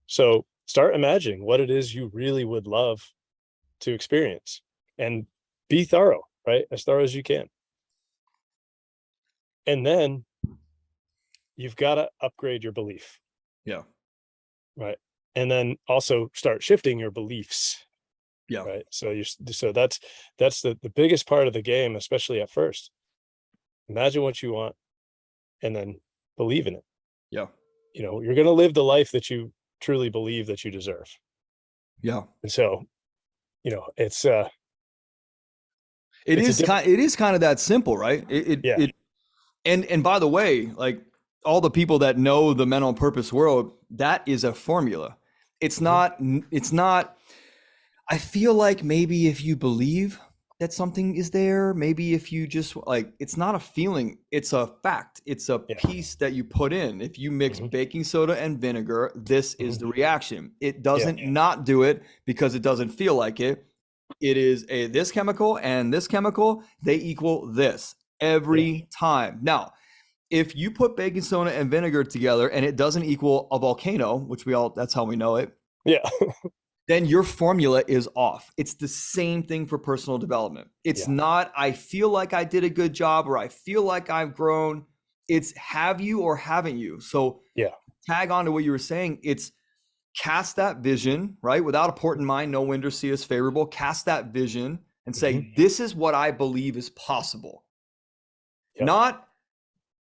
So start imagining what it is you really would love to experience, and be thorough. Right, as thorough as you can. And then you've got to upgrade your belief. Yeah. Right. And then also start shifting your beliefs. Yeah. Right. So that's the biggest part of the game, especially at first. Imagine what you want and then believe in it. Yeah. You're going to live the life that you truly believe that you deserve. Yeah. And so, it's it it's is kind of that simple, right? And by the way, like, all the people that know the mental purpose world, that is a formula. It's not, I feel like maybe if you believe that something is there, maybe if you just like, it's not a feeling, it's a fact. It's a piece that you put in. If you mix baking soda and vinegar, this is the reaction. It doesn't not do it because it doesn't feel like it. It is this chemical and this chemical, they equal this every time. Now, if you put baking soda and vinegar together and it doesn't equal a volcano, which that's how we know it. Yeah. Then your formula is off. It's the same thing for personal development. It's not, I feel like I did a good job or I feel like I've grown. It's have you or haven't you? So tag on to what you were saying. It's cast that vision, right? Without a port in mind, no wind or sea is favorable. Cast that vision and say, this is what I believe is possible. Not,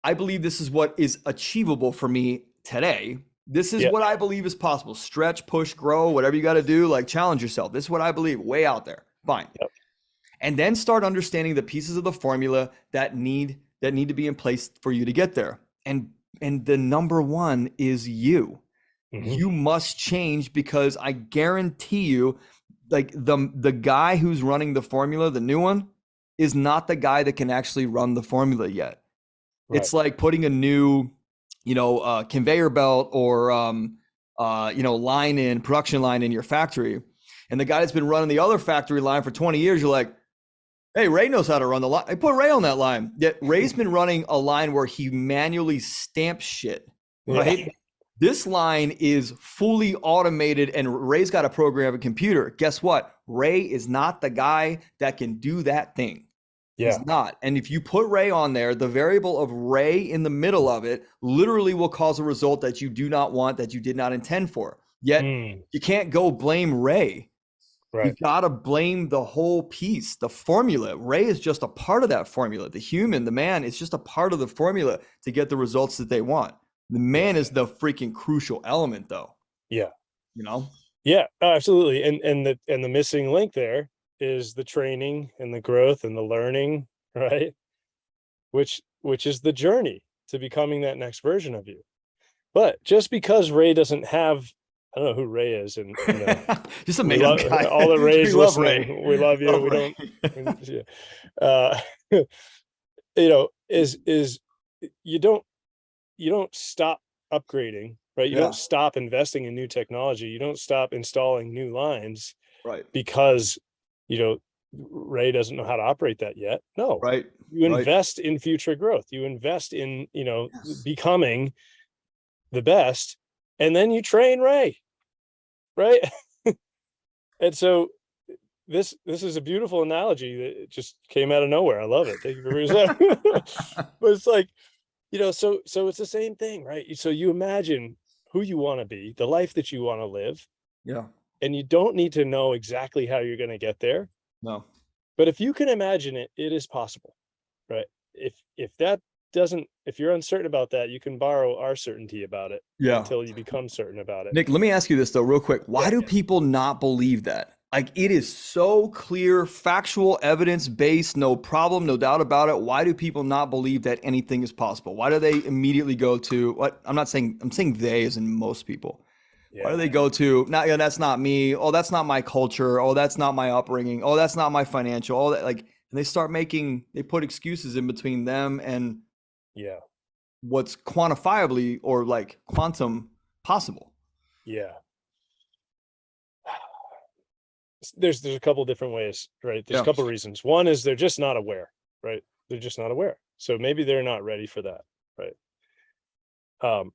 I believe this is what is achievable for me today. This is what I believe is possible. Stretch, push, grow, whatever you got to do, like challenge yourself. This is what I believe, way out there. Fine. And then start understanding the pieces of the formula that need to be in place for you to get there. And the number one is you. You must change, because I guarantee you, like the guy who's running the formula, the new one, is not the guy that can actually run the formula yet. Right. It's like putting a new, conveyor belt or, production line in your factory. And the guy that's been running the other factory line for 20 years, you're like, hey, Ray knows how to run the line. I put Ray on that line. Yet Ray's been running a line where he manually stamps shit, right? Yeah. This line is fully automated and Ray's got a program, a computer. Guess what? Ray is not the guy that can do that thing. Yeah. He's not. And if you put Ray on there, the variable of Ray in the middle of it literally will cause a result that you do not want, that you did not intend for. Yet you can't go blame Ray. Right. You got to blame the whole piece, the formula. Ray is just a part of that formula. The human, the man, is just a part of the formula to get the results that they want. The man is the freaking crucial element, though. Yeah. Yeah, absolutely. And the missing link there is the training and the growth and the learning, right? Which is the journey to becoming that next version of you. But just because Ray doesn't have, I don't know who Ray is, and just a made-up guy. All the Rays listening, Ray. We love you. Is you don't stop upgrading, right? You don't stop investing in new technology. You don't stop installing new lines, right? Because Ray doesn't know how to operate that yet. No, right. You invest in future growth. You invest in becoming the best, and then you train Ray, right? And so this is a beautiful analogy that just came out of nowhere. I love it. Thank you for bringing that. But it's like, so it's the same thing, right? So you imagine who you want to be, the life that you want to live. Yeah. And you don't need to know exactly how you're going to get there. No. But if you can imagine it, it is possible, right? If you're uncertain about that, you can borrow our certainty about it until you become certain about it. Nick, let me ask you this though, real quick. Why do people not believe that? Like, it is so clear, factual, evidence-based, no problem, no doubt about it. Why do people not believe that anything is possible? Why do they immediately go to what? I'm saying they as in most people. Why do Yeah. they go to, not, yeah, that's not me. Oh, that's not my culture. Oh, that's not my upbringing. Oh, that's not my financial. Oh, that, like, and they put excuses in between them and Yeah. what's quantifiably or like quantum possible. Yeah. There's a couple different ways, right? There's a Yeah. couple reasons. One is they're just not aware, right? They're just not aware. So maybe they're not ready for that, right? Um,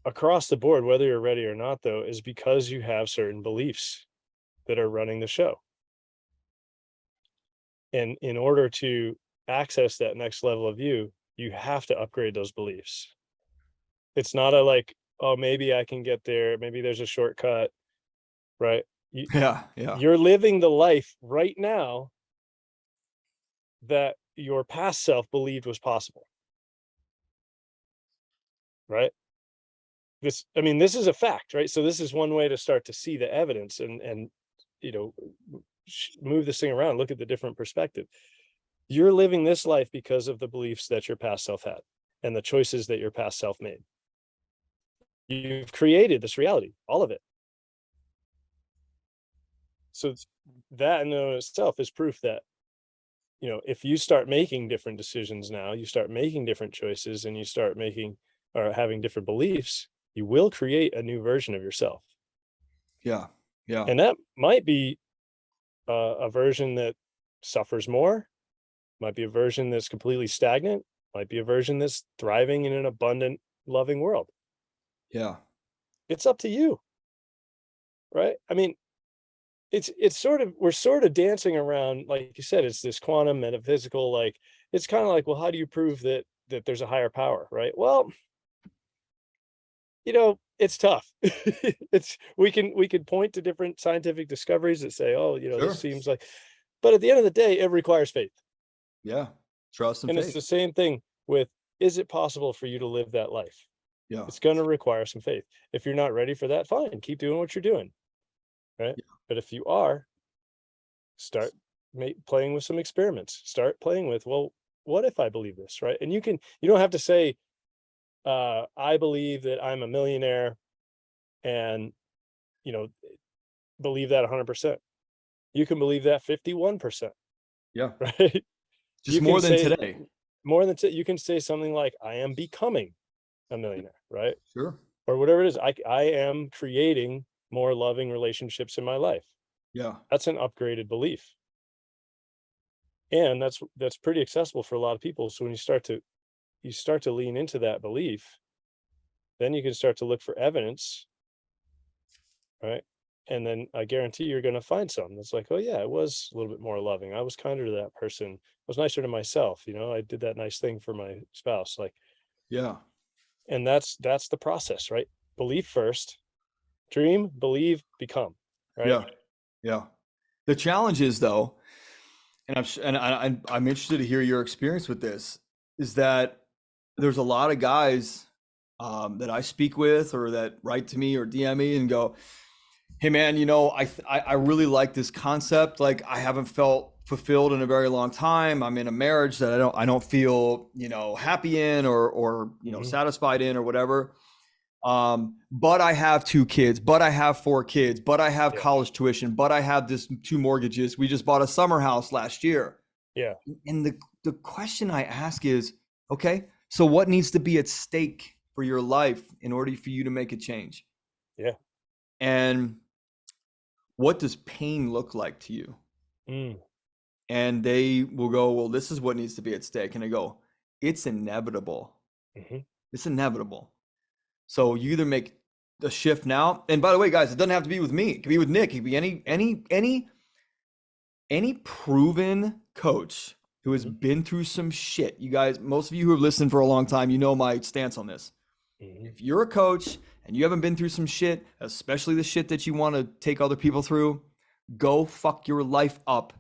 Across the board, whether you're ready or not, though, is because you have certain beliefs that are running the show. And in order to access that next level of you have to upgrade those beliefs. It's not a like, oh, maybe I can get there. Maybe there's a shortcut, right? You, Yeah. Yeah. you're living the life right now that your past self believed was possible, right? I mean, this is a fact, right? So this is one way to start to see the evidence and you know move this thing around, look at the different perspective. You're living this life because of the beliefs that your past self had and the choices that your past self made. You've created this reality, all of it. So that in and of itself is proof that, if you start making different decisions now, you start making different choices and you start making or having different beliefs, you will create a new version of yourself. Yeah. Yeah. And that might be a version that suffers more, might be a version that's completely stagnant, might be a version that's thriving in an abundant, loving world. Yeah. It's up to you, right? I mean, it's sort of we're sort of dancing around, like you said, it's this quantum metaphysical, like it's kind of like, well, how do you prove that there's a higher power, right? Well, it's tough. It's we can point to different scientific discoveries that say, oh, this Sure. seems like, but at the end of the day, it requires faith. Yeah. Trust and And it's faith. the same thing with, is it possible for you to live that life? Yeah. It's going to require some faith. If you're not ready for that, fine, keep doing what you're doing, right? Yeah. But if you are, start playing with some experiments. Start playing with, well, what if I believe this, right? And you don't have to say, I believe that I'm a millionaire and, you know, believe that 100%. You can believe that 51%, Yeah. right? Just You can more than say today. more than you can say something like, I am becoming a millionaire, right? Sure. Or whatever it is. I am creating more loving relationships in my life. Yeah. That's an upgraded belief. And that's pretty accessible for a lot of people. So when you start to lean into that belief, then you can start to look for evidence, right? And then I guarantee you're going to find something that's like, oh yeah, it was a little bit more loving. I was kinder to that person. I was nicer to myself. I did that nice thing for my spouse. Like, Yeah. and that's the process, right? Belief first, dream, believe, become, right? Yeah. Yeah. The challenge is though, I'm interested to hear your experience with this, is that there's a lot of guys that I speak with or that write to me or DM me and go, hey man, I really like this concept. Like I haven't felt fulfilled in a very long time. I'm in a marriage that I don't feel, happy in or Mhm. satisfied in or whatever. But I have 2 kids, but I have 4 kids, but I have Yeah. college tuition, but I have this 2 mortgages. We just bought a summer house last year. Yeah. And the question I ask is, okay, so what needs to be at stake for your life in order for you to make a change? Yeah. And what does pain look like to you? Mm. And they will go, well, this is what needs to be at stake. And I go, it's inevitable. Hmm. It's inevitable. So you either make a shift now. And by the way, guys, it doesn't have to be with me. It could be with Nick. It could be any proven coach who has Hmm. been through some shit. You guys, most of you who have listened for a long time, you know my stance on this. Hmm. If you're a coach and you haven't been through some shit, especially the shit that you want to take other people through, go fuck your life up.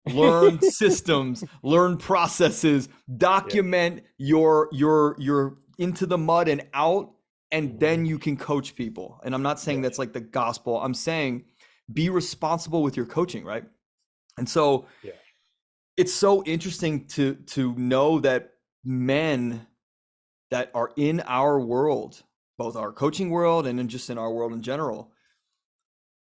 Learn systems, learn processes, Yeah. document your into the mud and out, and Hmm. then you can coach people. And I'm not saying Yeah. that's like the gospel. I'm saying be responsible with your coaching, right? And so Yeah. it's so interesting to know that men that are in our world, both our coaching world and just in our world in general,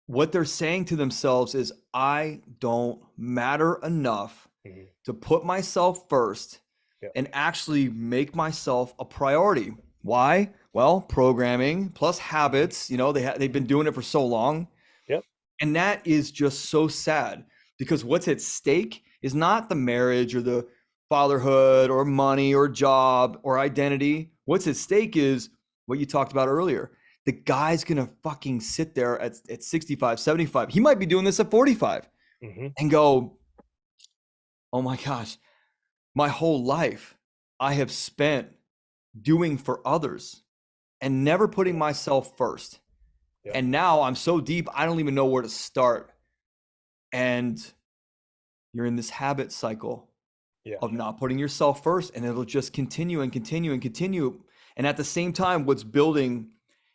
what they're saying to themselves is, I don't matter enough Mhm. to put myself first Yeah. and actually make myself a priority. Why? Well, programming plus habits, they've been doing it for so long. Yep. And that is just so sad, because what's at stake is not the marriage or the fatherhood or money or job or identity. What's at stake is what you talked about earlier. The guy's going to fucking sit there at 65, 75. He might be doing this at 45 Hmm. and go, oh my gosh, my whole life I have spent doing for others and never putting myself first. Yeah. And now I'm so deep, I don't even know where to start. And you're in this habit cycle Yeah. of not putting yourself first, and it'll just continue and continue and continue. And at the same time, what's building,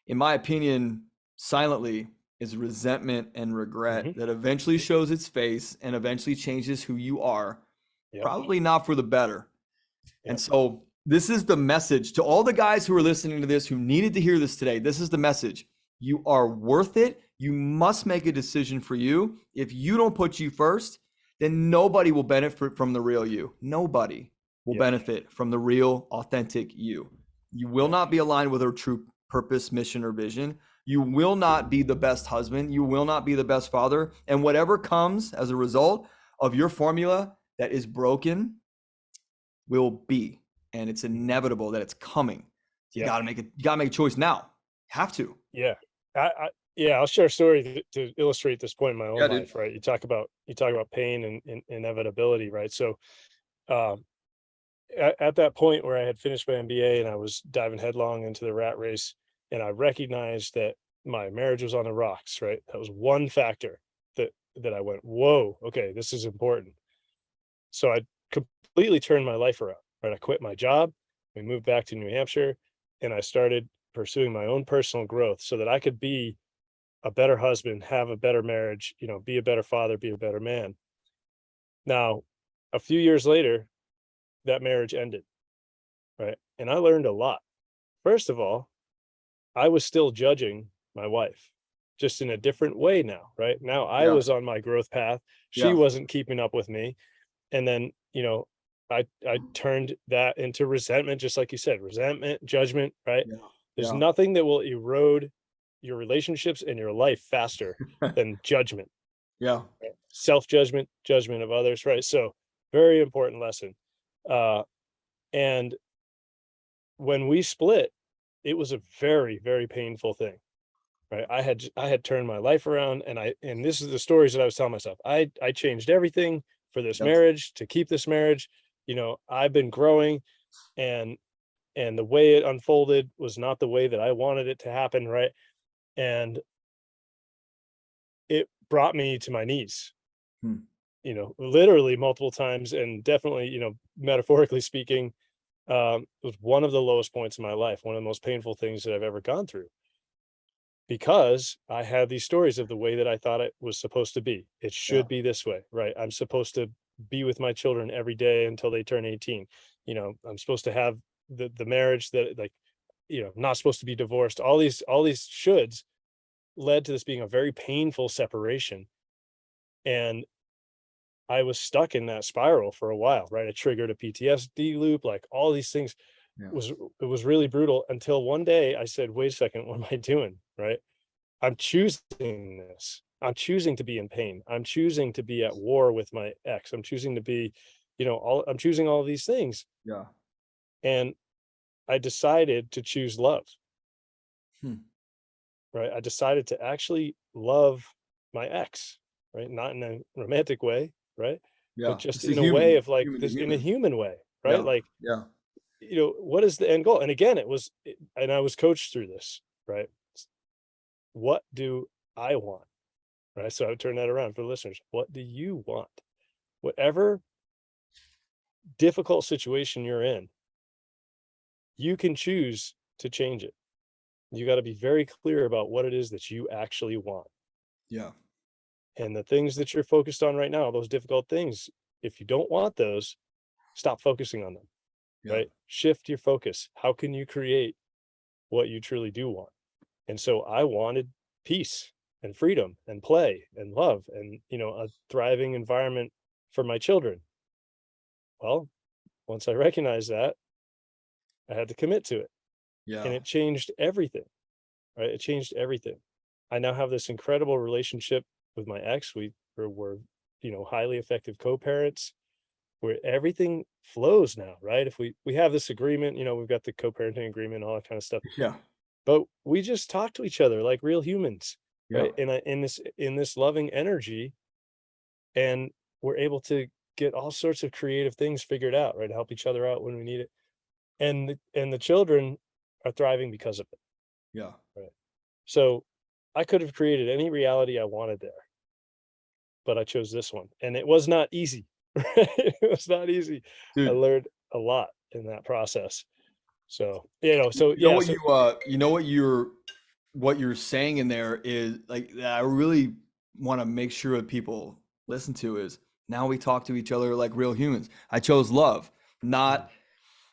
in my opinion, silently, is resentment and regret Hmm. that eventually shows its face and eventually changes who you are, Yep. probably not for the better. And Yep. so this is the message to all the guys who are listening to this, who needed to hear this today. This is the message. You are worth it. You must make a decision for you. If you don't put you first, then nobody will benefit from the real you. Nobody will Yep. benefit from the real, authentic you. You will Yep. not be aligned with a true purpose, mission, or vision. You will not be the best husband. You will not be the best father. And whatever comes as a result of your formula that is broken will be, and it's inevitable that it's coming. You Yep. got to make it. You got to make a choice now. Have to. Yeah. Yeah, I'll share a story to illustrate this point in my own Yeah, dude. life, right? You talk about pain and inevitability, right? So, um, at that point where I had finished my MBA and I was diving headlong into the rat race, and I recognized that my marriage was on the rocks, right? That was one factor that I went, whoa, okay, this is important. So I completely turned my life around, right? I quit my job, we moved back to New Hampshire, and I started pursuing my own personal growth so that I could be a better husband, have a better marriage, be a better father, be a better man. Now, a few years later, that marriage ended, right? And I learned a lot. First of all, I was still judging my wife, just in a different way now, right? Now I Yeah. was on my growth path. She Yeah. wasn't keeping up with me. And then, I turned that into resentment, just like you said, resentment, judgment, right? Yeah. There's Yeah. nothing that will erode your relationships and your life faster than judgment, Yeah. right? Self-judgment, judgment of others, right? So very important lesson. And when we split, it was a very, very painful thing, right? I had turned my life around, and this is the stories that I was telling myself. I changed everything for this Yes. marriage to keep this marriage. I've been growing, and the way it unfolded was not the way that I wanted it to happen, right? And it brought me to my knees, Hmm. literally multiple times, and definitely, metaphorically speaking, it was one of the lowest points in my life, one of the most painful things that I've ever gone through, because I had these stories of the way that I thought it was supposed to be. It Yeah. should be this way, right? I'm supposed to be with my children every day until they turn 18. I'm supposed to have the marriage that, like, not supposed to be divorced. All these shoulds led to this being a very painful separation. And I was stuck in that spiral for a while, right? It triggered a PTSD loop, like all these things. Yeah. It was really brutal until one day I said, wait a second, what am I doing? Right? I'm choosing this. I'm choosing to be in pain. I'm choosing to be at war with my ex. I'm choosing to be, I'm choosing all of these things. Yeah. And I decided to choose love, Hmm. right? I decided to actually love my ex, right? Not in a romantic way, right? But Yeah. just It's a in a way human, of like human to this, in a human. human way, right? Yeah. Like, Yeah. what is the end goal? And again, and I was coached through this, right? What do I want? Right. So I would turn that around for the listeners. What do you want? Whatever difficult situation you're in, you can choose to change it. You got to be very clear about what it is that you actually want. Yeah. And the things that you're focused on right now, those difficult things, if you don't want those, stop focusing on them, Yeah. right? Shift your focus. How can you create what you truly do want. And so I wanted peace and freedom and play and love and, a thriving environment for my children. Well, once I recognized that, I had to commit to it, and Yeah. it changed everything, right? It changed everything. I now have this incredible relationship with my ex. We're highly effective co-parents, where everything flows now, right? If we have this agreement, we've got the co-parenting agreement, all that kind of stuff, Yeah. but we just talk to each other like real humans, Yeah. right? And in this loving energy, and we're able to get all sorts of creative things figured out, right? Help each other out when we need it, and the children are thriving because of it, Yeah. right? So I could have created any reality I wanted there, but I chose this one, and it was not easy. Right? It was not easy. I Dude, learned a lot in that process. So, you know what you know what you're saying in there is like that I really want to make sure that people listen to is now we talk to each other like real humans. I chose love, not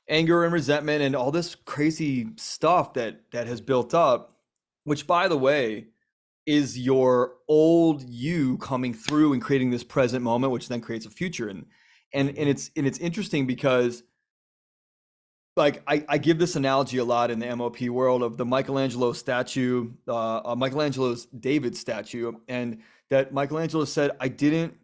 anger and resentment and all this crazy stuff that has built up, which by the way is your old you coming through and creating this present moment, which then creates a future. And it's interesting because like I give this analogy a lot in the MOP world of the Michelangelo statue, Michelangelo's David statue, and that Michelangelo said, I didn't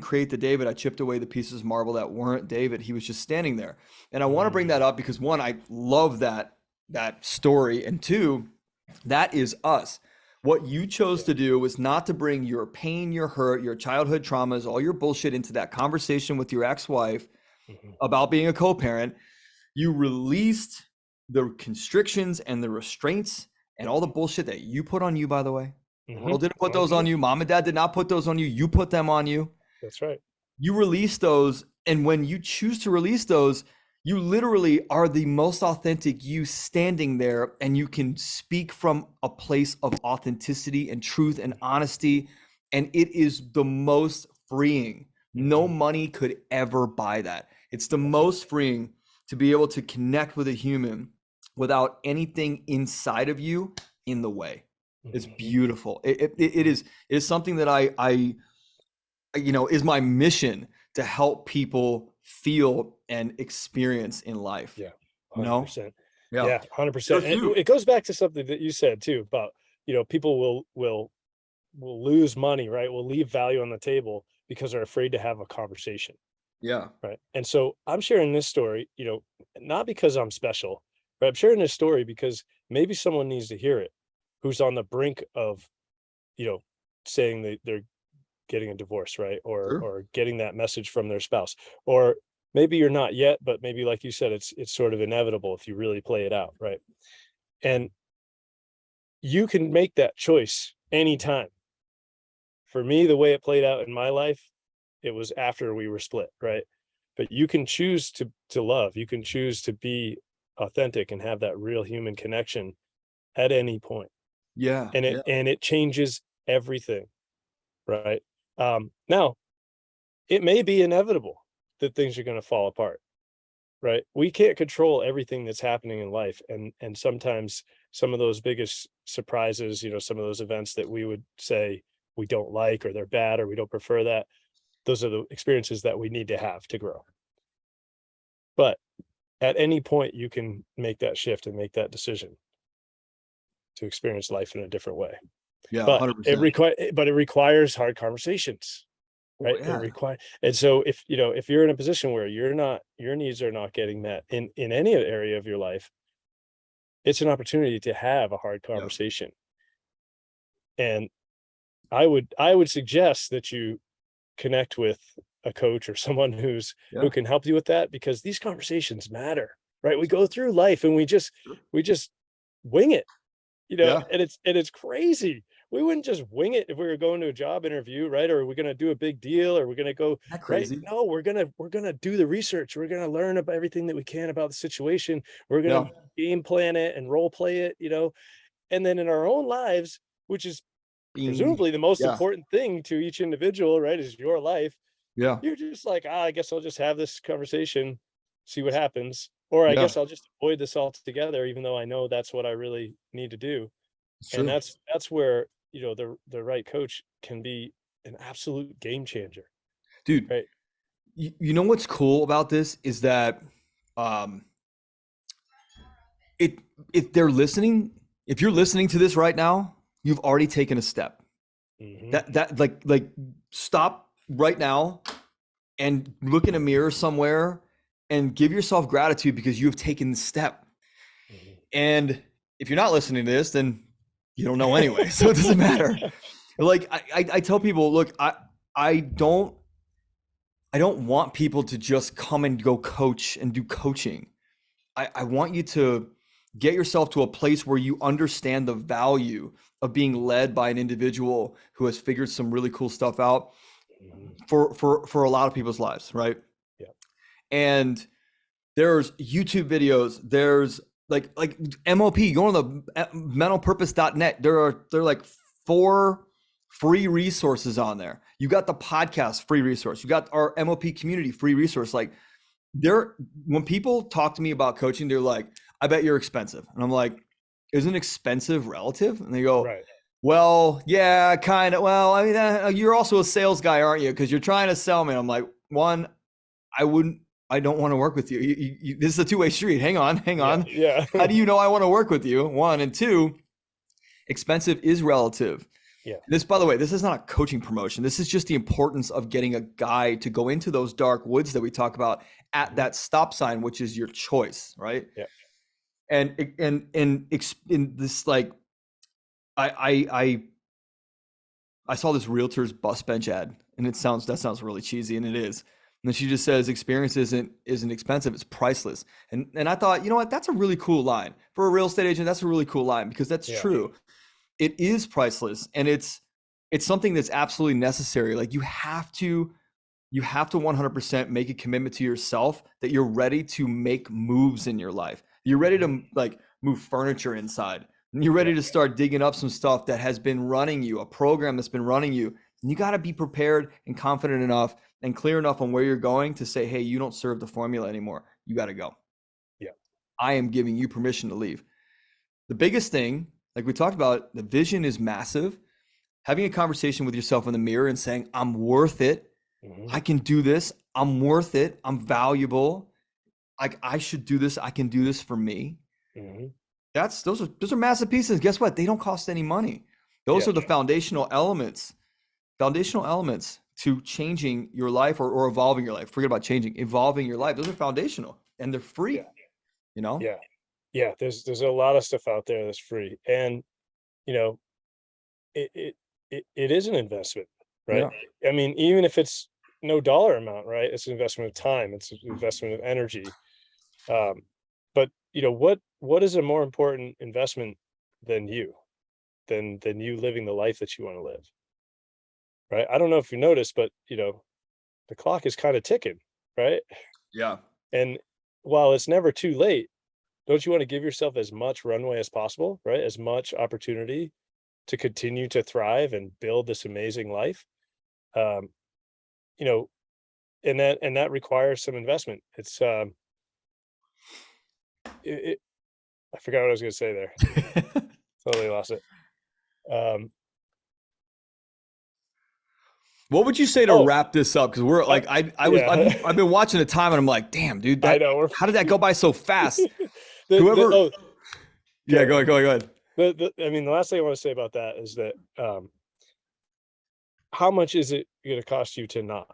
create the David. I chipped away the pieces of marble that weren't David. He was just standing there. And I want to bring that up because one, I love that story, and two, that is us. What you chose to do was not to bring your pain, your hurt, your childhood traumas, all your bullshit into that conversation with your ex-wife Mhm. about being a co-parent. You released the constrictions and the restraints and all the bullshit that you put on you, by the way. The world didn't put those on you. Mom and dad did not put those on you. You put them on you. That's right. You release those. And when you choose to release those, you literally are the most authentic you standing there, and you can speak from a place of authenticity and truth and honesty. And it is the most freeing. No money could ever buy that. It's the most freeing to be able to connect with a human without anything inside of you in the way. It's beautiful. It is something that I is my mission to help people feel and experience in life. Yeah, You know? 100%. Yeah. Yeah, So 100%. And you. it goes back to something that you said too about, people will lose money, right? Will leave value on the table because they're afraid to have a conversation, Yeah. right? And so I'm sharing this story, not because I'm special, but I'm sharing this story because maybe someone needs to hear it who's on the brink of, you know, saying that they're getting a divorce, right? Or Sure. or getting that message from their spouse. Or maybe you're not yet, but maybe like you said, it's sort of inevitable if you really play it out, right? And you can make that choice anytime. For me, the way it played out in my life, it was after we were split, right? But you can choose to love, you can choose to be authentic and have that real human connection at any point. Yeah. And it Yeah. and it changes everything, right? Now it may be inevitable that things are going to fall apart, right? We can't control everything that's happening in life, and sometimes some of those biggest surprises, some of those events that we would say we don't like or they're bad or we don't prefer, that those are the experiences that we need to have to grow. But at any point you can make that shift and make that decision to experience life in a different way. Yeah. But it 100%. requires hard conversations, Well, right? It yeah. require And so if you're in a position where your needs are not getting met in any area of your life, it's an opportunity to have a hard Yeah. conversation. And I would suggest that you connect with a coach or someone who Yeah. can help you with that, because these conversations matter, right? We go through life and we just wing it, Yeah. and it's crazy. We wouldn't just wing it if we were going to a job interview, right? Or we're going to do a big deal, or we're going to go, That right? crazy. No, we're going to do the research. We're going to learn about everything that we can about the situation. We're going Yeah. to game plan it and role play it. And then in our own lives, which is Being. presumably the most Yeah. important thing to each individual, right? Is your life. Yeah. You're just like, I guess I'll just have this conversation, see what happens. Or I Yeah, guess I'll just avoid this altogether, even though I know that's what I really need to do. it's And true. that's where, the right coach can be an absolute game changer, Dude, right? you know what's cool about this is that um it if they're listening, if you're listening to this right now, you've already taken a step. Hmm. That like stop right now and look in a mirror somewhere and give yourself gratitude because you have taken the step. Hmm. And if you're not listening to this, then you don't know anyway. So it doesn't matter. Like I tell people, look, I don't I don't want people to just come and go coach and do coaching. I want you to get yourself to a place where you understand the value of being led by an individual who has figured some really cool stuff out Hmm. for a lot of people's lives, right? Yeah. And there's YouTube videos, there's like MOP, go on the mentalpurpose.net. There are like 4 free resources on there. You got the podcast free resource. You got our MOP community free resource. Like there, when people talk to me about coaching, they're like, I bet you're expensive. And I'm like, isn't expensive relative? And they go, Right. well, yeah, kind of. Well, I mean, you're also a sales guy, aren't you? Because you're trying to sell me. And I'm like, one, I don't want to work with you. This is a two-way street. Hang on, hang Yeah. on. Yeah. How do you know I want to work with you? One, and two, expensive is relative. Yeah. This, by the way, this is not a coaching promotion. This is just the importance of getting a guide to go into those dark woods that we talk about at that stop sign, which is your choice, right? Yeah. And in this, like, I saw this realtor's bus bench ad, and that sounds really cheesy, and it is. And then she just says, "Experience isn't expensive; it's priceless." And I thought, you know what? That's a really cool line for a real estate agent. That's a really cool line because that's Yeah. true. It is priceless, and it's something that's absolutely necessary. Like you have to 100% make a commitment to yourself that you're ready to make moves in your life. You're ready to like move furniture inside. And you're ready Yeah. to start digging up some stuff that has been running you, a program that's been running you. And you got to be prepared and confident enough and clear enough on where you're going to say, hey, you don't serve the formula anymore. You got to go. Yeah. I am giving you permission to leave. The biggest thing, like we talked about, the vision is massive. Having a conversation with yourself in the mirror and saying, I'm worth it. Hmm. I can do this. I'm worth it. I'm valuable. Like I should do this. I can do this for me. Hmm. Those are massive pieces. Guess what? They don't cost any money. Those Yeah. are the foundational elements to changing your life or evolving your life. Forget about changing, evolving your life. Those are foundational and they're free, Yeah. you know? Yeah. Yeah. There's a lot of stuff out there that's free. And, you know, it is an investment, right? Yeah. I mean, even if it's no dollar amount, right? It's an investment of time, it's an investment of energy. Um, but what is a more important investment than you living the life that you want to live? Right. I don't know if you noticed, but the clock is kind of ticking, right? Yeah. And while it's never too late, don't you want to give yourself as much runway as possible, right? As much opportunity to continue to thrive and build this amazing life. Um, you know, and that requires some investment. It I forgot what I was gonna say there. Totally lost it. Um, What would you say to oh, wrap this up? Because we're like, yeah, I've been watching the time and I'm like, damn, dude, I know. how did that go by so fast? The Whoever, oh, yeah, go ahead. I mean, the last thing I want to say about that is that how much is it going to cost you to not,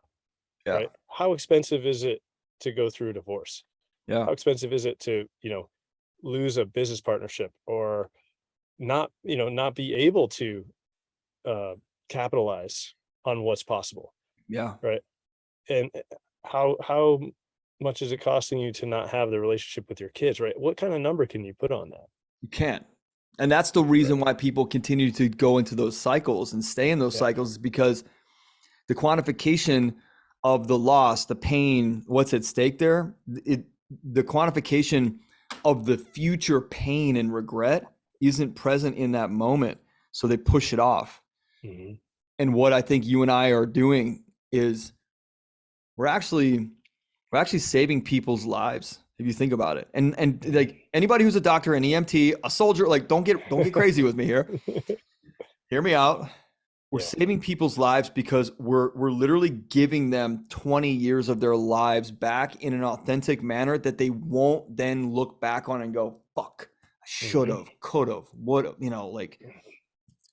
Yeah, right? How expensive is it to go through a divorce? yeah, How expensive is it to, lose a business partnership or not be able to uh, capitalize on what's possible, yeah. right? And how much is it costing you to not have the relationship with your kids, right? What kind of number can you put on that? You can't. And that's the reason why people continue to go into those cycles and stay in those Yeah. cycles is because the quantification of the loss, the pain, what's at stake there, the quantification of the future pain and regret isn't present in that moment. So they push it off. Hmm. And what I think you and I are doing is we're actually saving people's lives. if you think about it. And like anybody who's a doctor, an EMT, a soldier, like don't get crazy with me here. Hear me out. We're saving people's lives because we're literally giving them 20 years of their lives back in an authentic manner that they won't then look back on and go, fuck, I should have, could have, would have, you know, like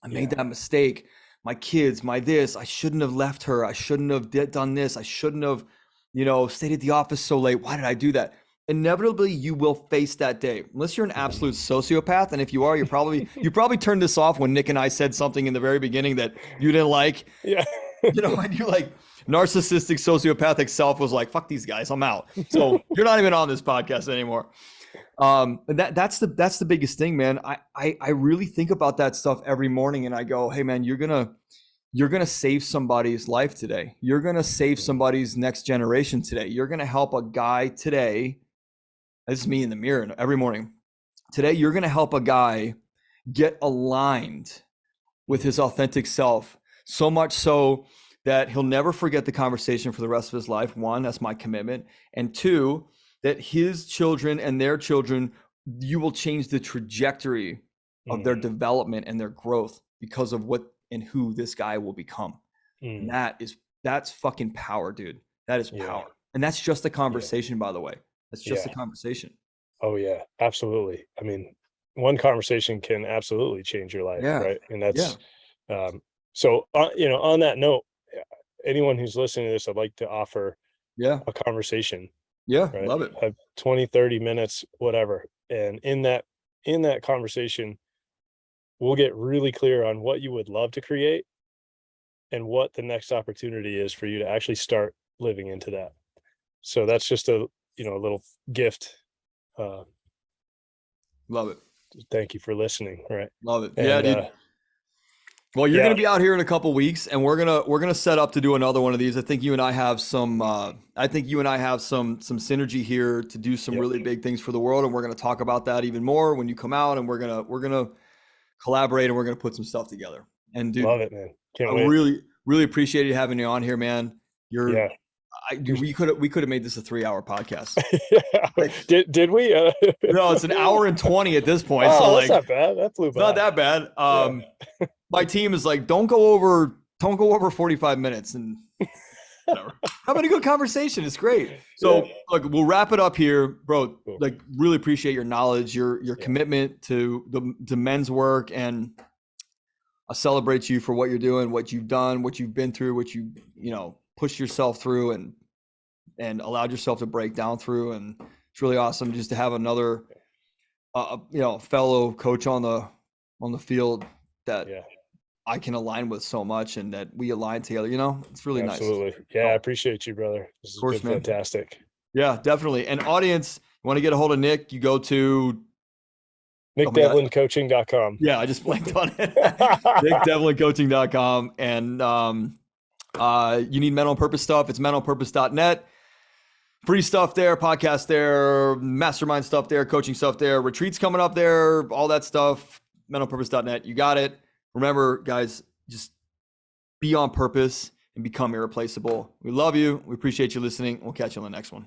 I made that mistake. My kids, my this, I shouldn't have left her. I shouldn't have done this. I shouldn't have, you know, stayed at the office so late. Why did I do that? Inevitably, you will face that day, unless you're an absolute sociopath. And if you are, you probably turned this off when Nick and I said something in the very beginning that you didn't like. Yeah. You know, and you like narcissistic, sociopathic self was like, fuck these guys, I'm out. So you're not even on this podcast anymore. That's the biggest thing, man. I really think about that stuff every morning and I go, hey man, you're gonna save somebody's life today. You're gonna save somebody's next generation today. You're gonna help a guy today. This is me in the mirror every morning. Today, you're gonna help a guy get aligned with his authentic self, so much so that he'll never forget the conversation for the rest of his life. One, that's my commitment. And two, that his children and their children, you will change the trajectory of their development and their growth because of what and who this guy will become. And that's fucking power, dude. That is power. And that's just a conversation, by the way. That's just a conversation. Oh yeah, absolutely. I mean, one conversation can absolutely change your life, right? And that's so you know, on that note, anyone who's listening to this, I'd like to offer a conversation. Right? Love it. 20, 30 minutes, whatever. And in that conversation, we'll get really clear on what you would love to create and what the next opportunity is for you to actually start living into that. So that's just a little gift. Love it. Thank you for listening. Right. Love it. And, dude. Well, you're going to be out here in a couple of weeks and we're going to set up to do another one of these. I think you and I have some synergy here to do some really big things for the world. And we're going to talk about that even more when you come out, and we're going to collaborate and we're going to put some stuff together. And dude, love it, man. Can't I wait. really appreciated having you on here, man. We could have made this a 3-hour podcast. Did we? No, it's an hour and 20 at this point. Oh, so that's not bad. That flew by. Not that bad. My team is like, don't go over 45 minutes, and whatever. Having a good conversation. It's great. So look, we'll wrap it up here, bro. Cool. Like, really appreciate your knowledge, your commitment to the men's work, and I celebrate you for what you're doing, what you've done, what you've been through, what you pushed yourself through and allowed yourself to break down through. And it's really awesome just to have another, fellow coach on the field that I can align with so much, and that we align together. It's really nice. Absolutely. Yeah. I appreciate you, brother. This has been fantastic. Yeah, definitely. And audience, you want to get a hold of Nick, you go to nickdevlincoaching.com. Yeah, I just blanked on it. nickdevlincoaching.com. And you need mental purpose stuff, it's mentalpurpose.net. Free stuff there, podcast there, mastermind stuff there, coaching stuff there, retreats coming up there, all that stuff, mentalpurpose.net. You got it. Remember, guys, just be on purpose and become irreplaceable. We love you. We appreciate you listening. We'll catch you on the next one.